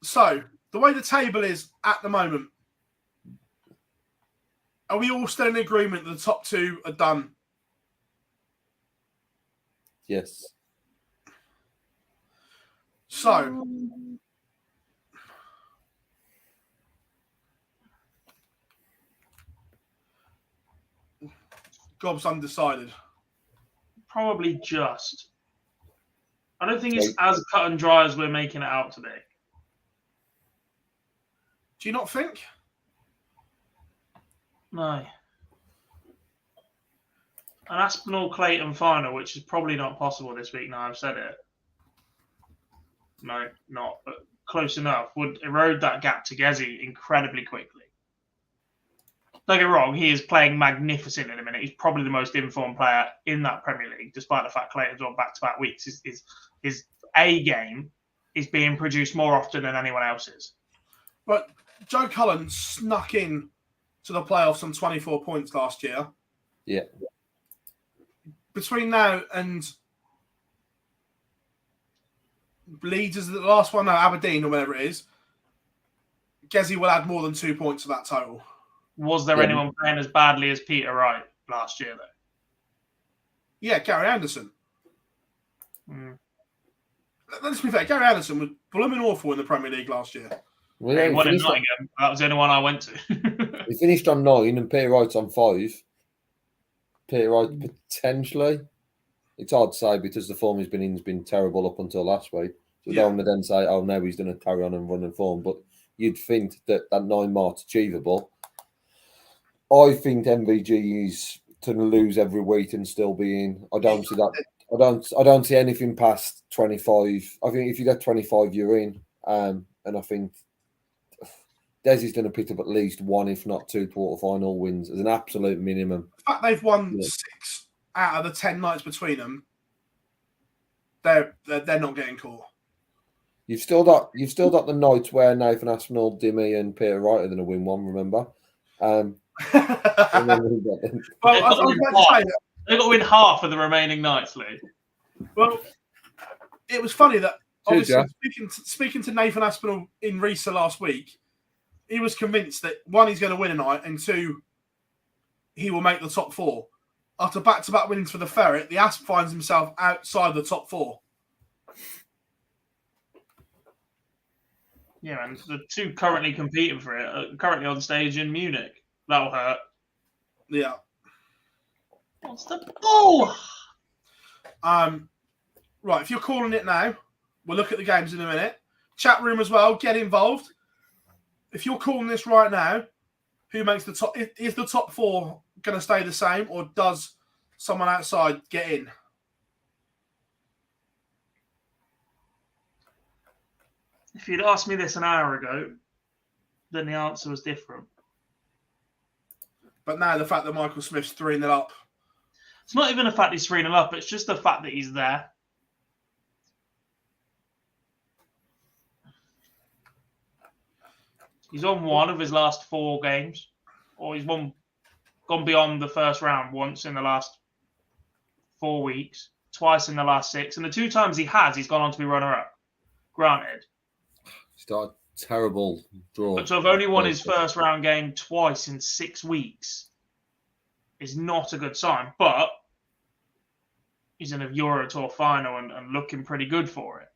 So, the way the table is at the moment, are we all still in agreement that the top two are done? Yes. So, Gob's undecided. Probably just. I don't think it's as cut and dry as we're making it out to be. Do you not think? No. An Aspinall Clayton final, which is probably not possible this week now I've said it. No, not, but close enough, would erode that gap to Gezi incredibly quickly. Don't get me wrong, he is playing magnificent in a minute. He's probably the most informed player in that Premier League, despite the fact Clayton's on back-to-back weeks. His A game is being produced more often than anyone else's. But Joe Cullen snuck in to the playoffs on 24 points last year. Yeah. Between now and Leeds is the last one, no, Aberdeen or whatever it is, Gezi will add more than 2 points to that total. Was there anyone playing as badly as Peter Wright last year, though? Yeah, Gary Anderson. Let's be fair, Gary Anderson was blooming awful in the Premier League last year. Well, He won in Nottingham. That was the only one I went to. He finished on 9 and Peter Wright's on 5. Peter Wright potentially. It's hard to say because the form he's been terrible up until last week. So don't want to then say, oh, no, he's going to carry on and run in form. But you'd think that 9 mark's achievable. I think MVG is to lose every week and still be in. I don't see that. I don't see anything past 25. I think if you get 25, you're in. And I think Desi's going to pick up at least 1, if not 2 quarterfinal wins as an absolute minimum. The fact they've won 6 out of the 10 nights between them, they're not getting caught. You've still got the nights where Nathan Aspinall, Dimmy, and Peter Wright are going to win one. Remember? Well, they've got to win half of the remaining nights, Lee. Well, it was funny that obviously speaking to Nathan Aspinall in Risa last week, he was convinced that 1, he's going to win a night, and 2, he will make the top 4. After back-to-back winnings for the Ferret, the Asp finds himself outside the top 4. Yeah, and the 2 currently competing for it are currently on stage in Munich. That'll hurt. Yeah. What's the ball? Right, if you're calling it now, we'll look at the games in a minute. Chat room as well, get involved. If you're calling this right now, who makes the top? Is the top 4 going to stay the same, or does someone outside get in? If you'd asked me this an hour ago, then the answer was different. But now the fact that Michael Smith's 3-0 up. It's not even the fact he's 3-0 up, it's just the fact that he's there. He's won 1 of his last 4 games, or he's gone beyond the first round once in the last 4 weeks, twice in the last 6, and the 2 times he's gone on to be runner-up. Granted. Start terrible draw. But to have only won his first round game twice in 6 weeks is not a good sign. But he's in a Euro Tour final and looking pretty good for it.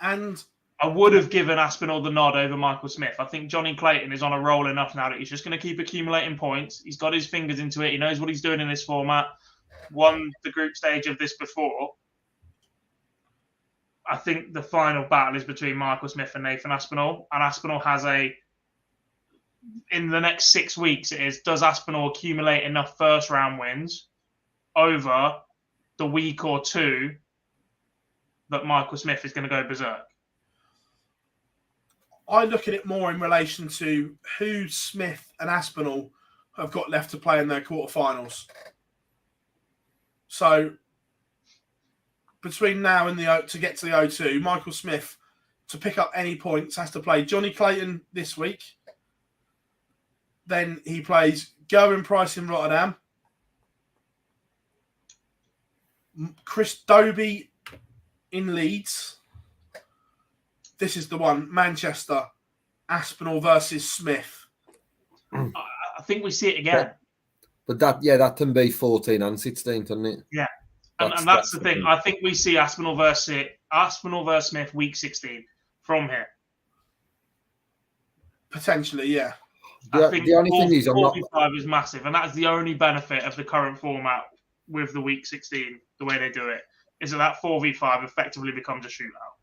And I would have given Aspinall the nod over Michael Smith. I think Johnny Clayton is on a roll enough now that he's just going to keep accumulating points. He's got his fingers into it. He knows what he's doing in this format. Won the group stage of this before. I think the final battle is between Michael Smith and Nathan Aspinall. And Aspinall has in the next 6 weeks, does Aspinall accumulate enough first round wins over the week or 2 that Michael Smith is going to go berserk? I look at it more in relation to who Smith and Aspinall have got left to play in their quarterfinals. So between now and to get to the O2, Michael Smith, to pick up any points, has to play Johnny Clayton this week. Then he plays Gerwin Price in Rotterdam, Chris Dobie in Leeds. This is the one, Manchester, Aspinall versus Smith. I think we see it again. But that can be 14 and 16, doesn't it? Yeah. And that's the thing. I think we see Aspinall versus Smith week 16 from here. Potentially, yeah. I think the only thing is 45 is massive, and that's the only benefit of the current format with the week 16, the way they do it, is that 4v5 effectively becomes a shootout.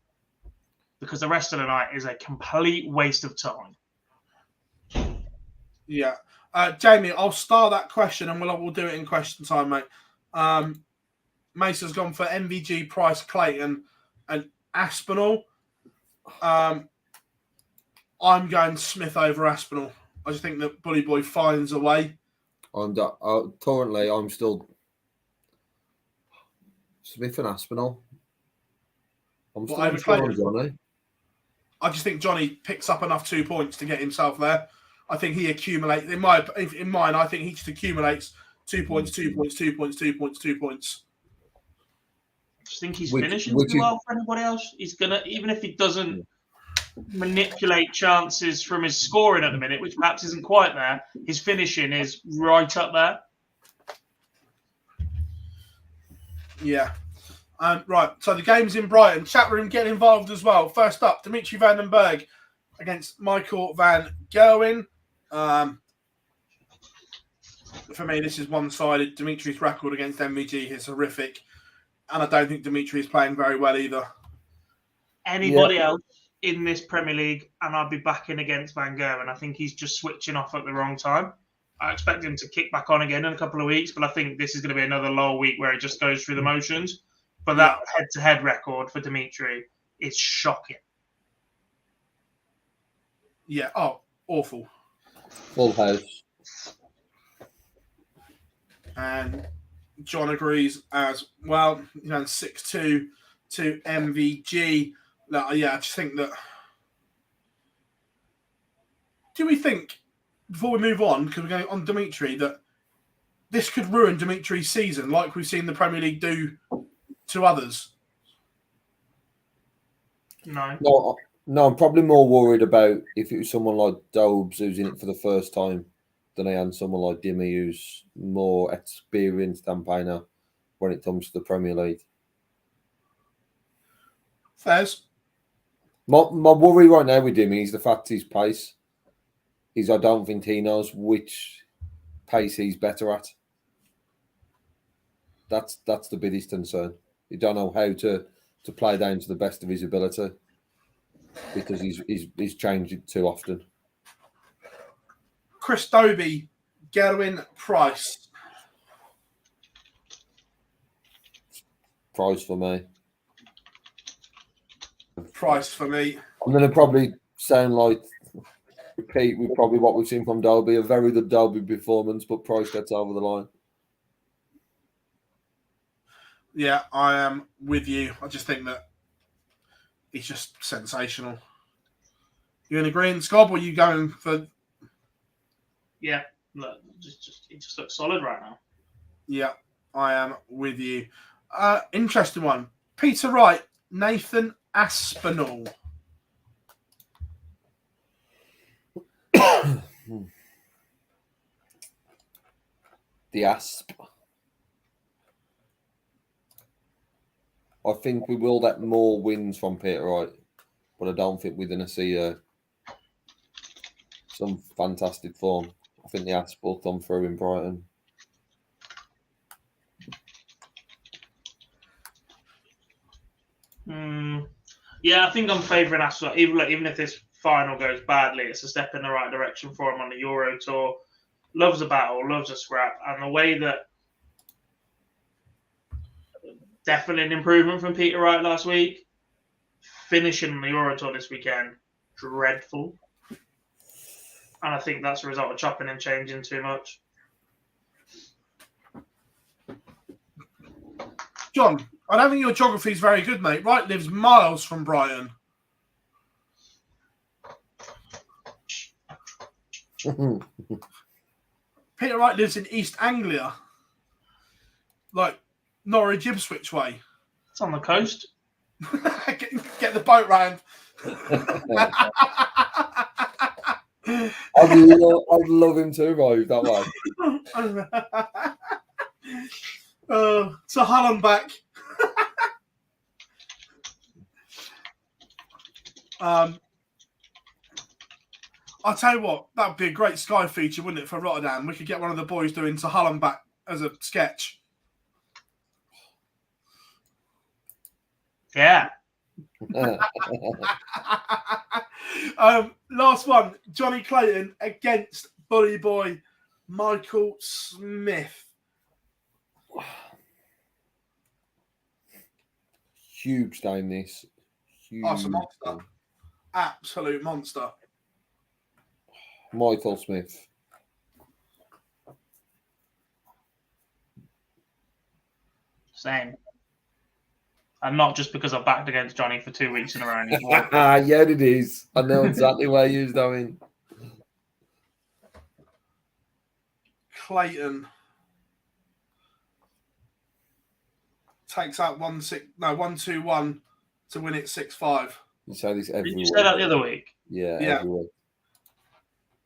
Because the rest of the night is a complete waste of time. Yeah. Jamie, I'll start that question and we'll do it in question time, mate. Mesa's gone for MVG, Price, Clayton and Aspinall. I'm going Smith over Aspinall. I just think that Bully Boy finds a way. Currently, I'm still Smith and Aspinall. I'm still on Johnny. I just think Johnny picks up enough 2 points to get himself there. I think he accumulates. In mine, I think he just accumulates 2 points, 2 points, 2 points, 2 points, 2 points. just think he's Which- finishing which too is- well for anybody else. He's gonna, even if he doesn't manipulate chances from his scoring at the minute, which perhaps isn't quite there, his finishing is right up there. Yeah. Right, so the game's in Brighton. Chat room getting involved as well. First up, Dimitri Van den Berg against Michael van Gerwen. For me, this is one-sided. Dimitri's record against MVG is horrific, and I don't think Dimitri is playing very well either. Anybody else in this Premier League, and I'd be backing against Van Gerwen. I think he's just switching off at the wrong time. I expect him to kick back on again in a couple of weeks, but I think this is going to be another low week where he just goes through the motions. But that head-to-head record for Dimitri is shocking. Yeah, awful. Full house. And John agrees as well. 6-2 to MVG. I just think that. Do we think, before we move on, because we're going on Dimitri, that this could ruin Dimitri's season, like we've seen the Premier League do to others? No. No, I'm probably more worried about if it was someone like Dobes who's in it for the first time than I am someone like Dimmy who's more experienced campaigner when it comes to the Premier League. Fairs. My worry right now with Dimmy is the fact his pace is I don't think he knows which pace he's better at. That's the biggest concern. You don't know how to play down to the best of his ability because he's changed it too often. Chris Dobie, Gerwin, Price. Price for me. Price for me. I'm going to probably sound like repeat with probably what we've seen from Dobie, a very good Dobie performance, but Price gets over the line. Yeah, I am with you. I just think that he's just sensational. You in agreement, Scob, or are you going for... Yeah, look, he just looks solid right now. Yeah, I am with you. Interesting one. Peter Wright, Nathan Aspinall. The Asp. I think we will get more wins from Peter Wright, but I don't think we're going to see some fantastic form. I think the Asp will come through in Brighton. Yeah, I think I'm favouring Aston. Even if this final goes badly, it's a step in the right direction for him on the Euro Tour. Loves a battle, loves a scrap, and the way that definitely an improvement from Peter Wright last week. Finishing on the Euro Tour this weekend, dreadful. And I think that's a result of chopping and changing too much. John, I don't think your geography is very good, mate. Wright lives miles from Brighton. Peter Wright lives in East Anglia. Like Norwich Ipswich way. It's on the coast. Get the boat round. I'd love him to arrive that way. To Hull and back. I'll tell you what, that would be a great Sky feature, wouldn't it, for Rotterdam? We could get one of the boys doing to Hull and back as a sketch. Yeah. Last one, Johnny Clayton against Bully Boy Michael Smith. Huge game, this. Huge That's a monster. game. Absolute monster. Michael Smith. Same. And not just because I backed against Johnny for 2 weeks in a row anymore. Yeah, it is. I know exactly where you're going. Clayton takes out 1-2-1 to win it 6-5. You say this every Did you week. say that the other week? Yeah, Yeah. every week.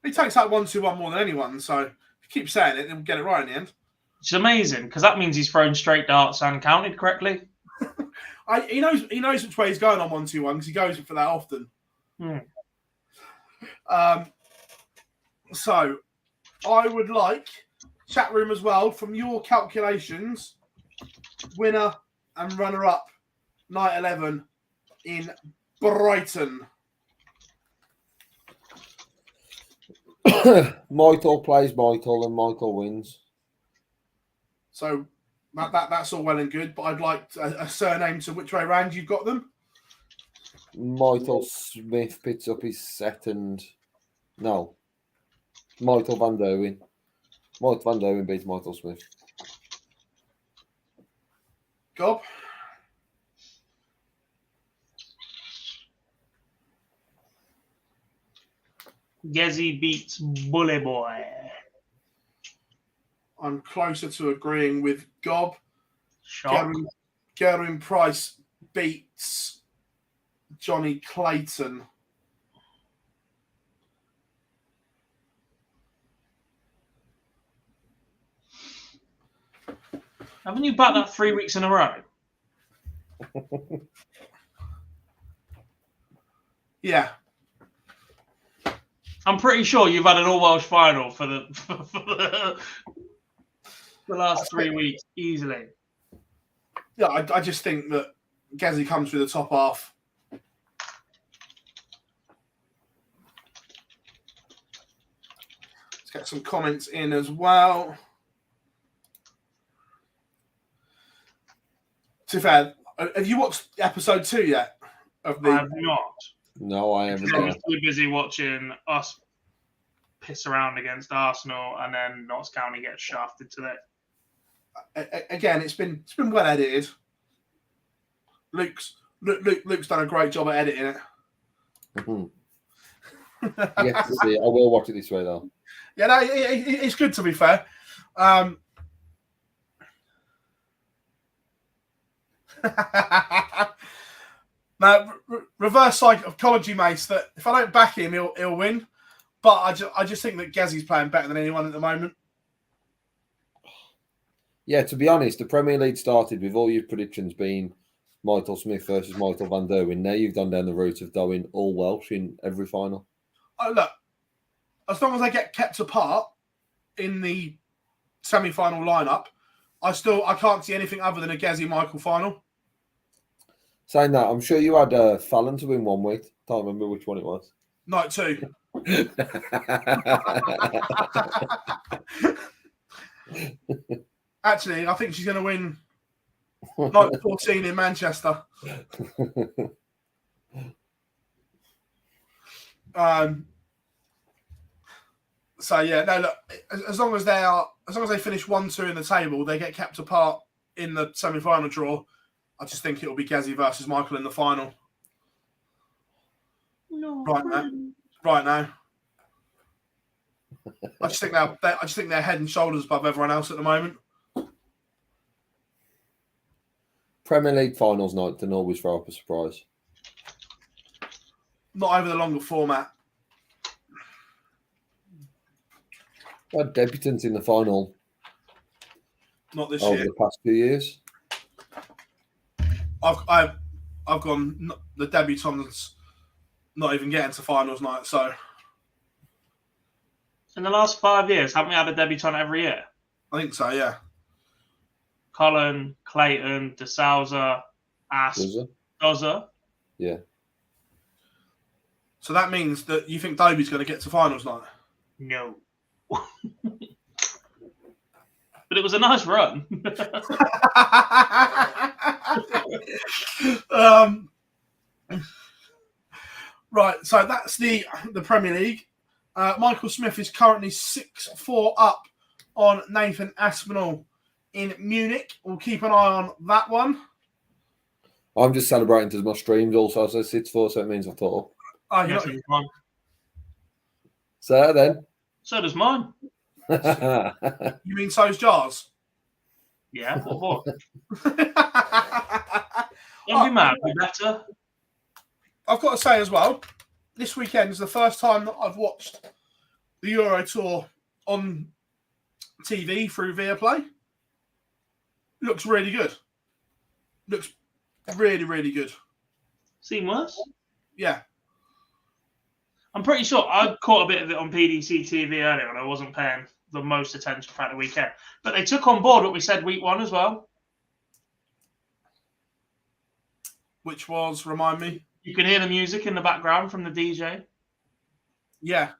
He takes out 1-2-1 more than anyone, so if you keep saying it, he'll get it right in the end. It's amazing because that means he's thrown straight darts and counted correctly. He knows which way he's going on 1-2-1 because he goes for that often. So I would like chat room as well from your calculations, winner and runner up night 11 in Brighton. Michael plays Michael and Michael wins. So that's all well and good, but I'd like a surname to which way round you've got them. Michael Smith picks up his second. No. Michael Van Derwin. Michael Van Derwin beats Michael Smith. Gob. Gezi beats Bully Boy. I'm closer to agreeing with Gob. Shock. Gerwin Price beats Johnny Clayton. Haven't you backed that 3 weeks in a row? Yeah. I'm pretty sure you've had an all Welsh final for the last 3 weeks easily. Yeah, I just think that Gezi comes through the top half. Let's get some comments in as well. To be fair, have you watched episode 2 yet? I have not. No, I haven't. I was too busy watching us piss around against Arsenal and then Notts County get shafted today. Again, it's been well edited. Luke's done a great job at editing it. Yes, to see it. I will watch it this way though. Yeah, no, it's good to be fair. Now, reverse psychology, mates. That if I don't back him, he'll win. But I just think that Gezi's playing better than anyone at the moment. Yeah, to be honest, the Premier League started with all your predictions being Michael Smith versus Michael Van Derwin. Now you've gone down the route of going all Welsh in every final. Oh, look, as long as they get kept apart in the semi-final lineup, I can't see anything other than a Gezi Michael final. Saying that, I'm sure you had Fallon to win 1 week. Can't remember which one it was. Night 2. Actually, I think she's going to win night 14 in Manchester. So yeah, no. Look, as long as they finish 1-2 in the table, they get kept apart in the semi-final draw. I just think it will be Gezi versus Michael in the final. No. Right now. I just think they're head and shoulders above everyone else at the moment. Premier League finals night can always throw up a surprise. Not over the longer format. Had debutants in the final Not this over year. the past 2 years. I've gone the debutants not even getting to finals night. So In the last 5 years, haven't we had a debutant every year? I think so. Yeah. Cullen, Clayton, De Souza, Asp, Dozer. Yeah. So that means that you think Dobie's going to get to finals night? No. But it was a nice run. Right, so that's the Premier League. Michael Smith is currently 6-4 up on Nathan Aspinall in Munich. We'll keep an eye on that one. I'm just celebrating because my streams also says 6-4, so it means I thought. Oh, Yes, so does mine. So then. So does mine. You mean so's Jars? Yeah, what? I've Don't be mad. Be better. got to say as well, this weekend is the first time that I've watched the Euro Tour on TV through Viaplay. Looks really good. Looks really, really good. Seen worse. Yeah. I'm pretty sure I caught a bit of it on PDC TV earlier, and I wasn't paying the most attention throughout the weekend. But they took on board what we said week one as well. Which was, remind me. You can hear the music in the background from the DJ, Yeah.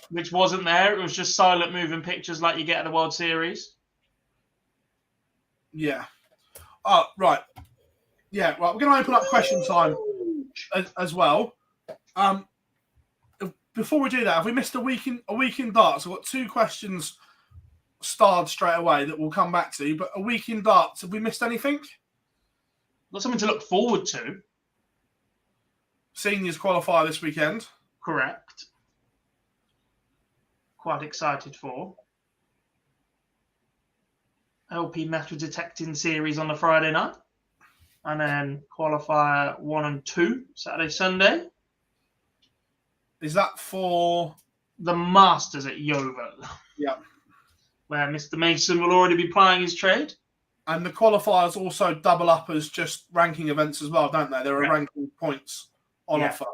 which wasn't there. It was just silent moving pictures like you get at the World Series. Yeah. Oh, right. Yeah, right. We're going to open up question time as well. Before we do that, have we missed a week in darts? I've got 2 questions starred straight away that we'll come back to. But a week in darts, have we missed anything? Got something to look forward to. Seniors qualify this weekend. Correct. Quite excited for. LP metal detecting series on the Friday night. And then qualifier 1 and 2, Saturday, Sunday. Is that for The Masters at Yeovil. Yeah. Where Mr. Mason will already be plying his trade. And the qualifiers also double up as just ranking events as well, don't they? There are ranking points on offer.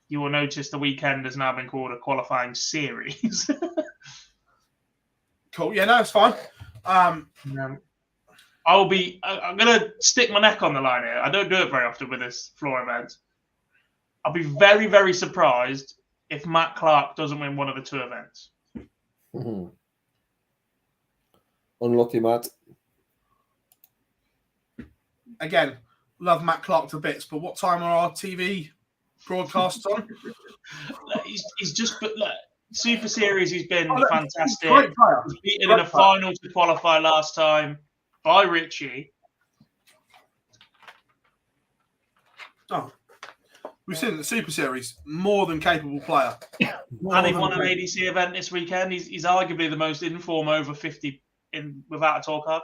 You will notice the weekend has now been called a qualifying series. Cool. Yeah, no, it's fine. I'm going to stick my neck on the line here. I don't do it very often with this floor event. I'll be very, very surprised if Matt Clark doesn't win one of the 2 events. Unlucky, Matt. Again, love Matt Clark to bits, but what time are our TV broadcasts on? He's just Super Series. He's been fantastic. Great player. He was beaten in a final to qualify last time by Richie. Oh, we've seen the Super Series. More than capable player. And he won an ADC event this weekend. He's arguably the most in form over 50 without a tour card.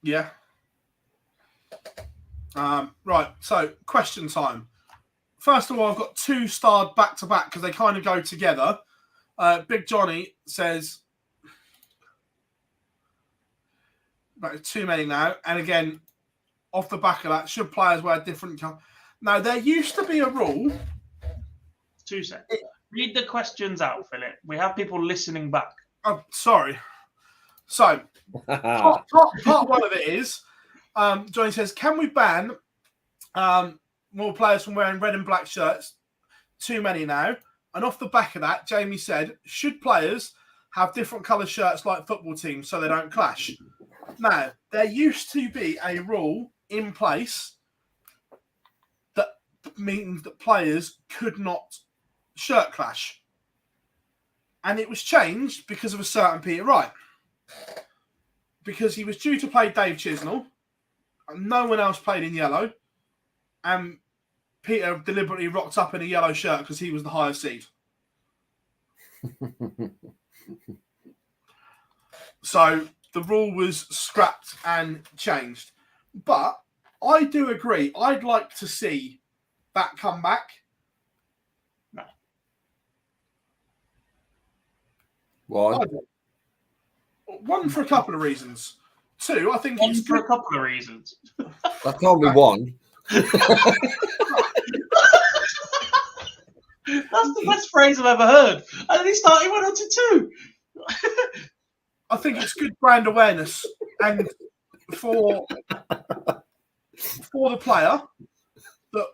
Yeah. Right. So, question time. First of all, I've got 2 starred back to back because they kind of go together. Big Johnny says, "But too many now." And again, off the back of that, should players wear different colours? Now, there used to be a rule. 2 seconds. Read the questions out, Philip. We have people listening back. Oh, sorry. So, part 1 of it is, Johnny says, can we ban more players from wearing red and black shirts? Too many now. And off the back of that, Jamie said, should players have different colour shirts like football teams so they don't clash? Now, there used to be a rule in place that means that players could not shirt clash. And it was changed because of a certain Peter Wright. Because he was due to play Dave Chisnell, and no one else played in yellow, and Peter deliberately rocked up in a yellow shirt because he was the higher seed. So the rule was scrapped and changed. But I do agree. I'd like to see that come back. No. Why? 1, for a couple of reasons. 2, I think it's For a couple of reasons. That can't be 1. That's the best phrase I've ever heard. And then he went on to 2. I think it's good brand awareness, and for the player, that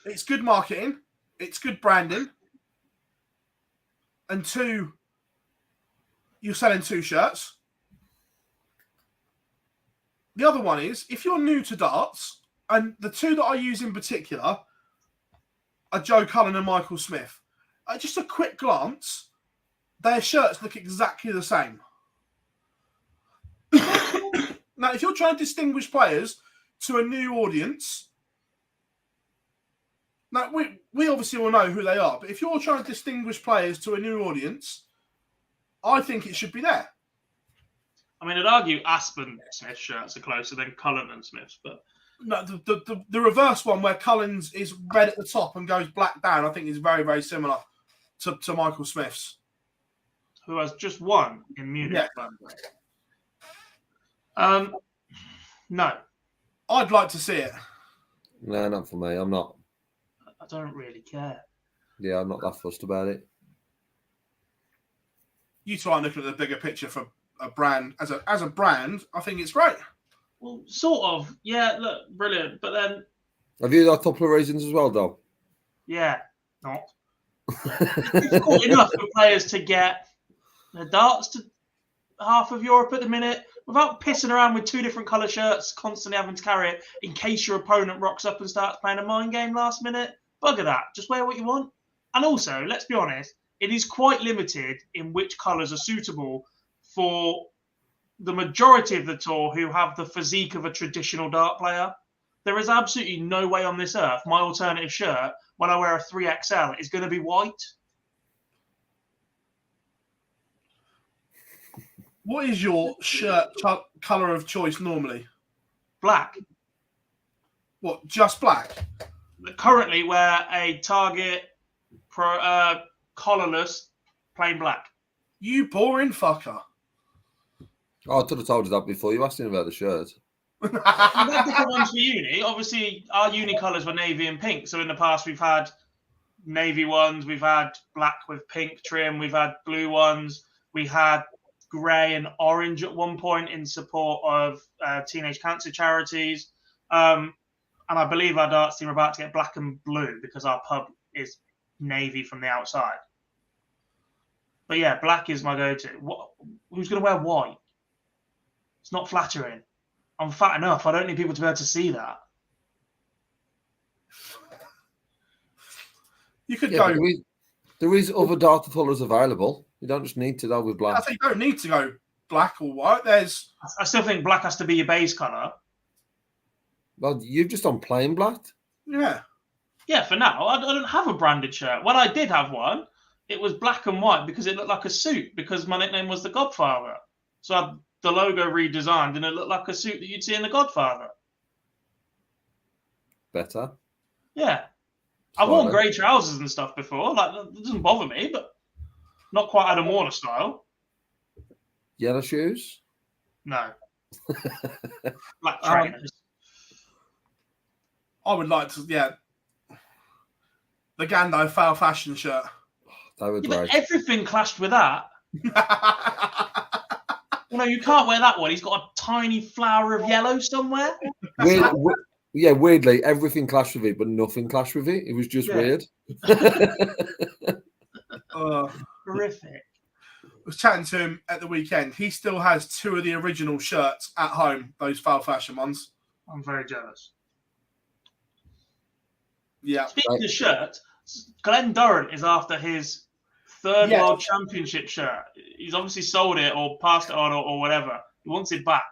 it's good marketing, it's good branding, and 2, you're selling 2 shirts. The other one is, if you're new to darts, and the 2 that I use in particular are Joe Cullen and Michael Smith. Just a quick glance, their shirts look exactly the same. Now, if you're trying to distinguish players to a new audience, now we obviously will know who they are, but if you're trying to distinguish players to a new audience, I think it should be there. I mean, I'd argue Aspen Smith shirts are closer than Cullen and Smith's, but No, the reverse one where Cullens is red at the top and goes black down, I think is very, very similar to Michael Smith's. who has just won in Munich, Yeah. by the way. No, I'd like to see it. No, not for me. I'm not. I don't really care. Yeah, I'm not that fussed about it. You two aren't looking at the bigger picture for a brand. As a brand, I think it's great. Well, sort of. Yeah, look, brilliant. But then, Have you got a couple of reasons as well, though? yeah, not. It's difficult enough for players to get the darts to half of Europe at the minute without pissing around with two different colour shirts, constantly having to carry it in case your opponent rocks up and starts playing a mind game last minute. Bugger that. Just wear what you want. And also, let's be honest, it is quite limited in which colours are suitable for the majority of the tour who have the physique of a traditional dart player. There is absolutely no way on this earth my alternative shirt, when I wear a 3XL, is going to be white. What is your shirt colour of choice normally? Black. What, just black? Currently wear a Target collarless plain black. You boring fucker. Oh, I should have told you that before. You asked him about the shirt. We've had different ones for uni. Obviously, our uni colours were navy and pink. So in the past, we've had navy ones, we've had black with pink trim, we've had blue ones, we had grey and orange at one point in support of teenage cancer charities. And I believe our darts team are about to get black and blue because our pub is navy from the outside. But yeah, black is my go-to. Who's going to wear white? It's not flattering. I'm fat enough. I don't need people to be able to see that. You could Yeah, go. there is other dart colours available. You don't just need to go with I black. think you don't need to go black or white. There's I still think black has to be your base colour. Well, you've just on plain black. yeah. Yeah, for now. I don't have a branded shirt. When I did have one, it was black and white because it looked like a suit because my nickname was The Godfather. So I had the logo redesigned and it looked like a suit that you'd see in The Godfather. Better. Yeah. I've worn Slightly. grey trousers and stuff before. Like, that doesn't bother me, but not quite Adam Warner style. Yellow shoes. No. Black trainers. I would like to, yeah. The Gando foul fashion shirt. They were Yeah, great. but everything clashed with that. You know, you can't wear that one. He's got a tiny flower of yellow somewhere. Weirdly, everything clashed with it, but nothing clashed with it. It was just Yeah. weird. Horrific. I was chatting to him at the weekend. He still has two of the original shirts at home, those foul fashion ones. I'm very jealous. Yeah. Speaking of shirts, Glenn Durrant is after his third Yeah. World Championship shirt. He's obviously sold it or passed it on or whatever. He wants it back.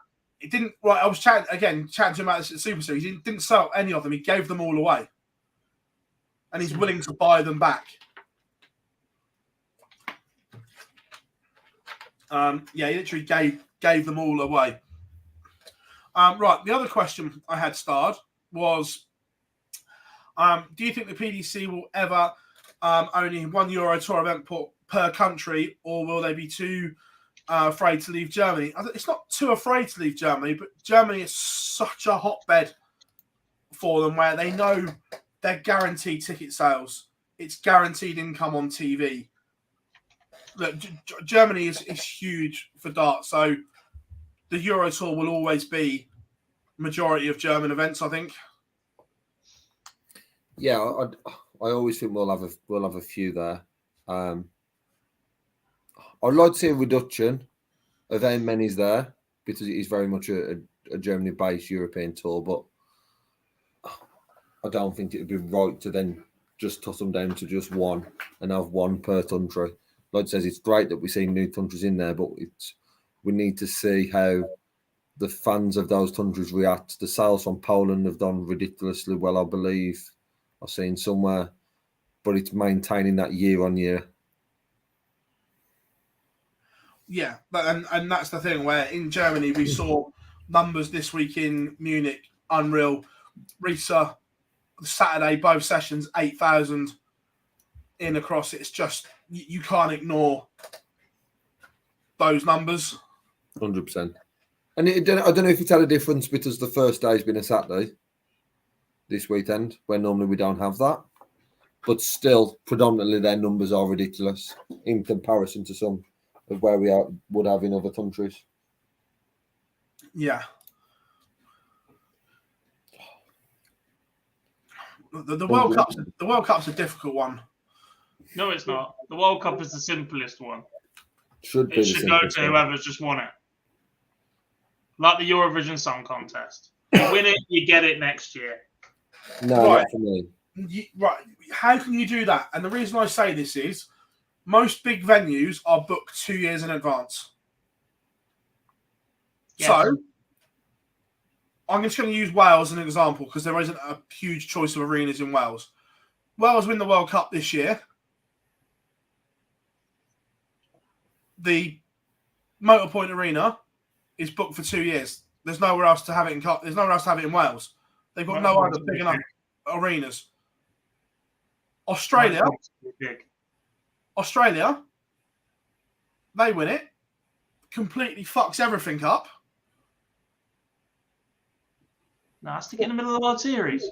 It didn't, right, I was chatting to him about this at Super Series. He didn't sell any of them. He gave them all away. And he's willing to buy them back. He literally gave them all away. Right, the other question I had starred was, do you think the PDC will ever only one Euro Tour event per country, or will they be too afraid to leave Germany? It's not too afraid to leave Germany, but Germany is such a hotbed for them where they know they're guaranteed ticket sales. It's guaranteed income on TV. Look, Germany is huge for darts, so the Euro Tour will always be majority of German events, I think. Yeah, I always think we'll have a few there. I'd like to see a reduction of how many's there because it is very much a Germany-based European tour, but I don't think it would be right to then just toss them down to just one and have one per country. Like I says, it's great that we see new countries in there, but we need to see how the fans of those countries react. The sales from Poland have done ridiculously well, I believe. I've seen somewhere, but it's maintaining that year on year. Yeah, but and that's the thing where in Germany we saw numbers this week in Munich unreal. Risa Saturday both sessions 8,000 in across. It's just you can't ignore those numbers. 100%. And I don't know if it's had a difference because the first day's been a Saturday this weekend, where normally we don't have that. But still, predominantly their numbers are ridiculous in comparison to some of where we would have in other countries. Yeah. The World Cup's a difficult one. No, it's not. The World Cup is the simplest one. It should go to whoever's just won it. Like the Eurovision Song Contest. You win it, you get it next year. No, Right. not for me. Right. How can you do that? And the reason I say this is most big venues are booked 2 years in advance. Yes. So I'm just going to use Wales as an example because there isn't a huge choice of arenas in Wales. Wales win the World Cup this year. The Motorpoint Arena is booked for 2 years. There's nowhere else to have it in. There's nowhere else to have it in Wales. They've got no other big enough arenas. Australia, they win it. Completely fucks everything up. No, stick it in the middle of the World Series.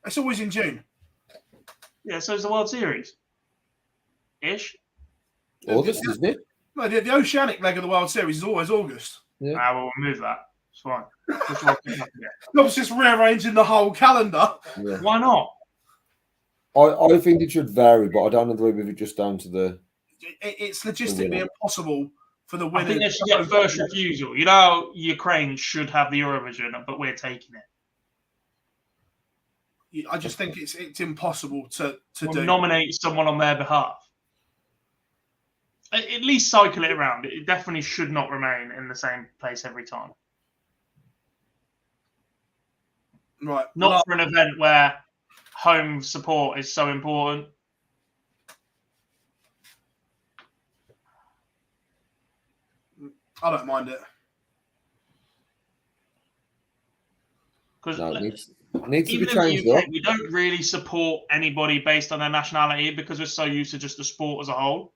It's always in June. Yeah, so it's the World Series. Ish. August, isn't it? No, the Oceanic leg of the World Series is always August. Yeah. Well, we'll move that. It's fine. It's just rearranging the whole calendar. Yeah. Why not? I think it should vary, but I don't agree with it just down to the... It's logistically impossible for the I winner. think they should get first refusal. You know, Ukraine should have the Eurovision, but we're taking it. I just think it's impossible to do. Nominate someone on their behalf. At least cycle it around. It definitely should not remain in the same place every time. Right. Not for an event where home support is so important. I don't mind it. Because No, it needs to be even in changed the UK, up. we don't really support anybody based on their nationality because we're so used to just the sport as a whole.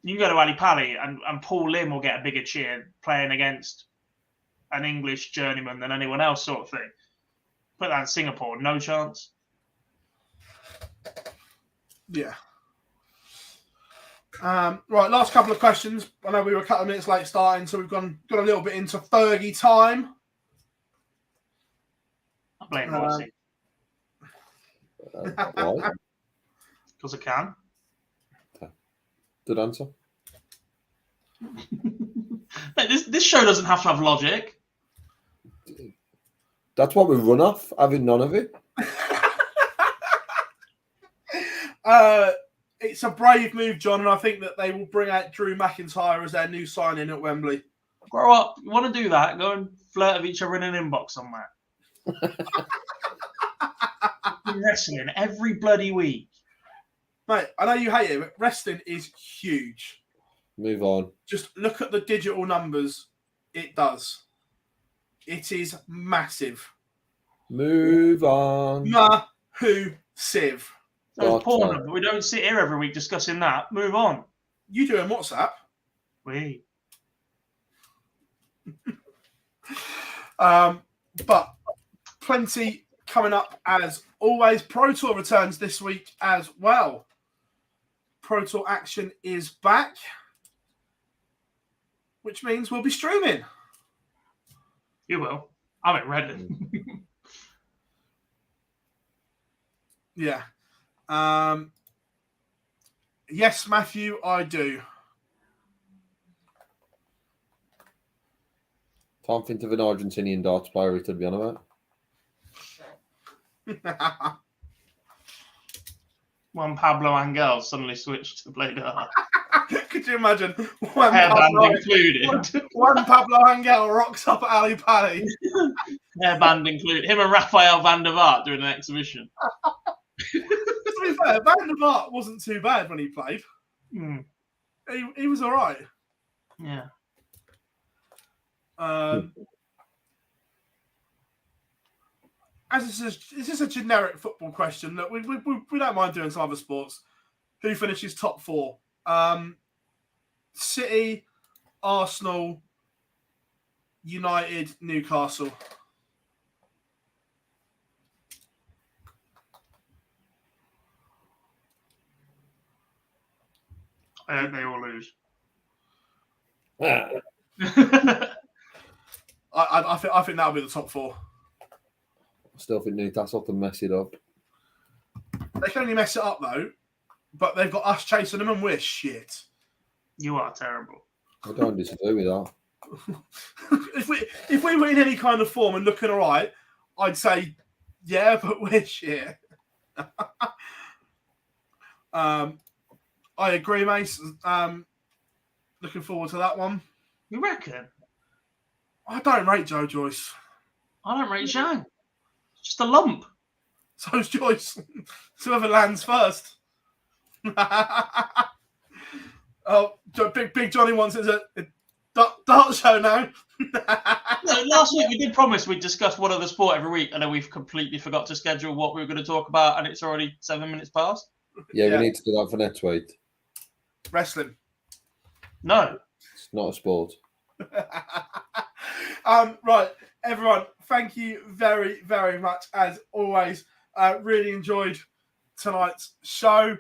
You can go to Ali Pali and Paul Lim will get a bigger cheer playing against an English journeyman than anyone else, sort of thing. Put that in Singapore, no chance. Yeah. Right, last couple of questions. I know we were a couple of minutes late starting, so we've got a little bit into Fergie time. I blame Rossi Right. because I can. Good answer. Mate, this show doesn't have to have logic. That's what we run off, having none of it. It's a brave move, John, and I think that they will bring out Drew McIntyre as their new signing at Wembley. Grow up. You want to do that? Go and flirt with each other in an inbox somewhere. Wrestling every bloody week. Mate, I know you hate it, but wrestling is huge. Move on. Just look at the digital numbers. It does. It is massive. Move on. Massive. So it's porn, but we don't sit here every week discussing that. Move on. You do in WhatsApp. We. But plenty coming up as always. Pro Tour returns this week as well. Pro Tour action is back, which means we'll be streaming. You will. I'm at Reading. Yeah. Yes, Matthew, I do. Can't think of an Argentinian darts player to be on about. Juan Pablo Angel suddenly switched to the Blade Art. Could you imagine? Hairband included. One Pablo Angel rocks up at Ali Pali. Hairband included. Him and Rafael van der Vaart doing an exhibition. To be fair, Van der Vaart wasn't too bad when he played. he was all right. Yeah. As this is a generic football question. Look, we don't mind doing some other sports. Who finishes top 4? City, Arsenal, United, Newcastle. I hope they all lose. I I think that'll be the top 4. still think Newcastle can mess it up. They can only mess it up though, but they've got us chasing them, and we're shit. You are terrible. I don't disagree with that. if we were in any kind of form and looking all right, I'd say yeah, but we're shit. I agree, Mace. Looking forward to that one. You reckon? I don't rate Joe Joyce. I don't rate Zhang. Just a lump. So's Joyce. It's whoever lands first. Oh, Big Johnny wants it a dart show now. No, last week we did promise we'd discuss one other sport every week, and then we've completely forgot to schedule what we were going to talk about, and it's already 7 minutes past. Yeah, we need to do that for next week. Wrestling. No. It's not a sport. Right, everyone, thank you very, very much as always. Really enjoyed tonight's show.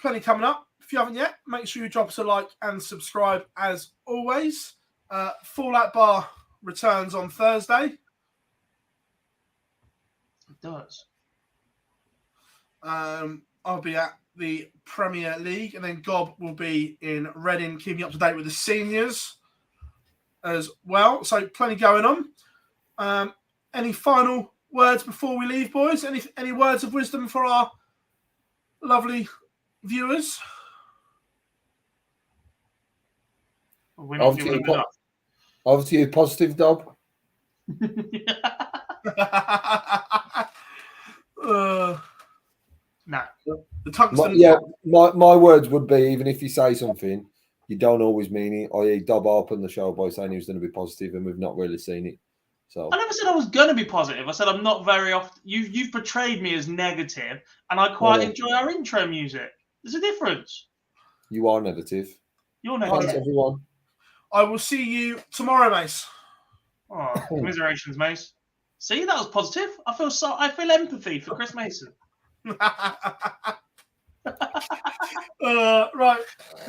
Plenty coming up. If you haven't yet, make sure you drop us a like and subscribe as always. Fallout Bar returns on Thursday. It does. I'll be at the Premier League, and then Gob will be in Reading, keeping you up to date with the seniors as well. So plenty going on. Any final words before we leave, boys? Any words of wisdom for our lovely viewers? We're not doing enough. Over to you, positive, Dob. No. The tungsten. My words would be, even if you say something, you don't always mean it. I.e., Dob opened the show by saying he was going to be positive, and we've not really seen it. So I never said I was going to be positive. I said I'm not very often. You've portrayed me as negative, and I quite enjoy our intro music. There's a difference. You are negative. You're Thanks, negative. everyone. I will see you tomorrow, Mace. Oh, commiserations, Mace. See, that was positive. I feel empathy for Chris Mason. Right.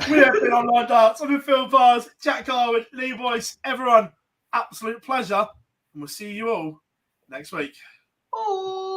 We have been Online Darts. I've been Phil Bars, Jack Garwood, Lee Boyce, everyone. Absolute pleasure. And we'll see you all next week. Oh.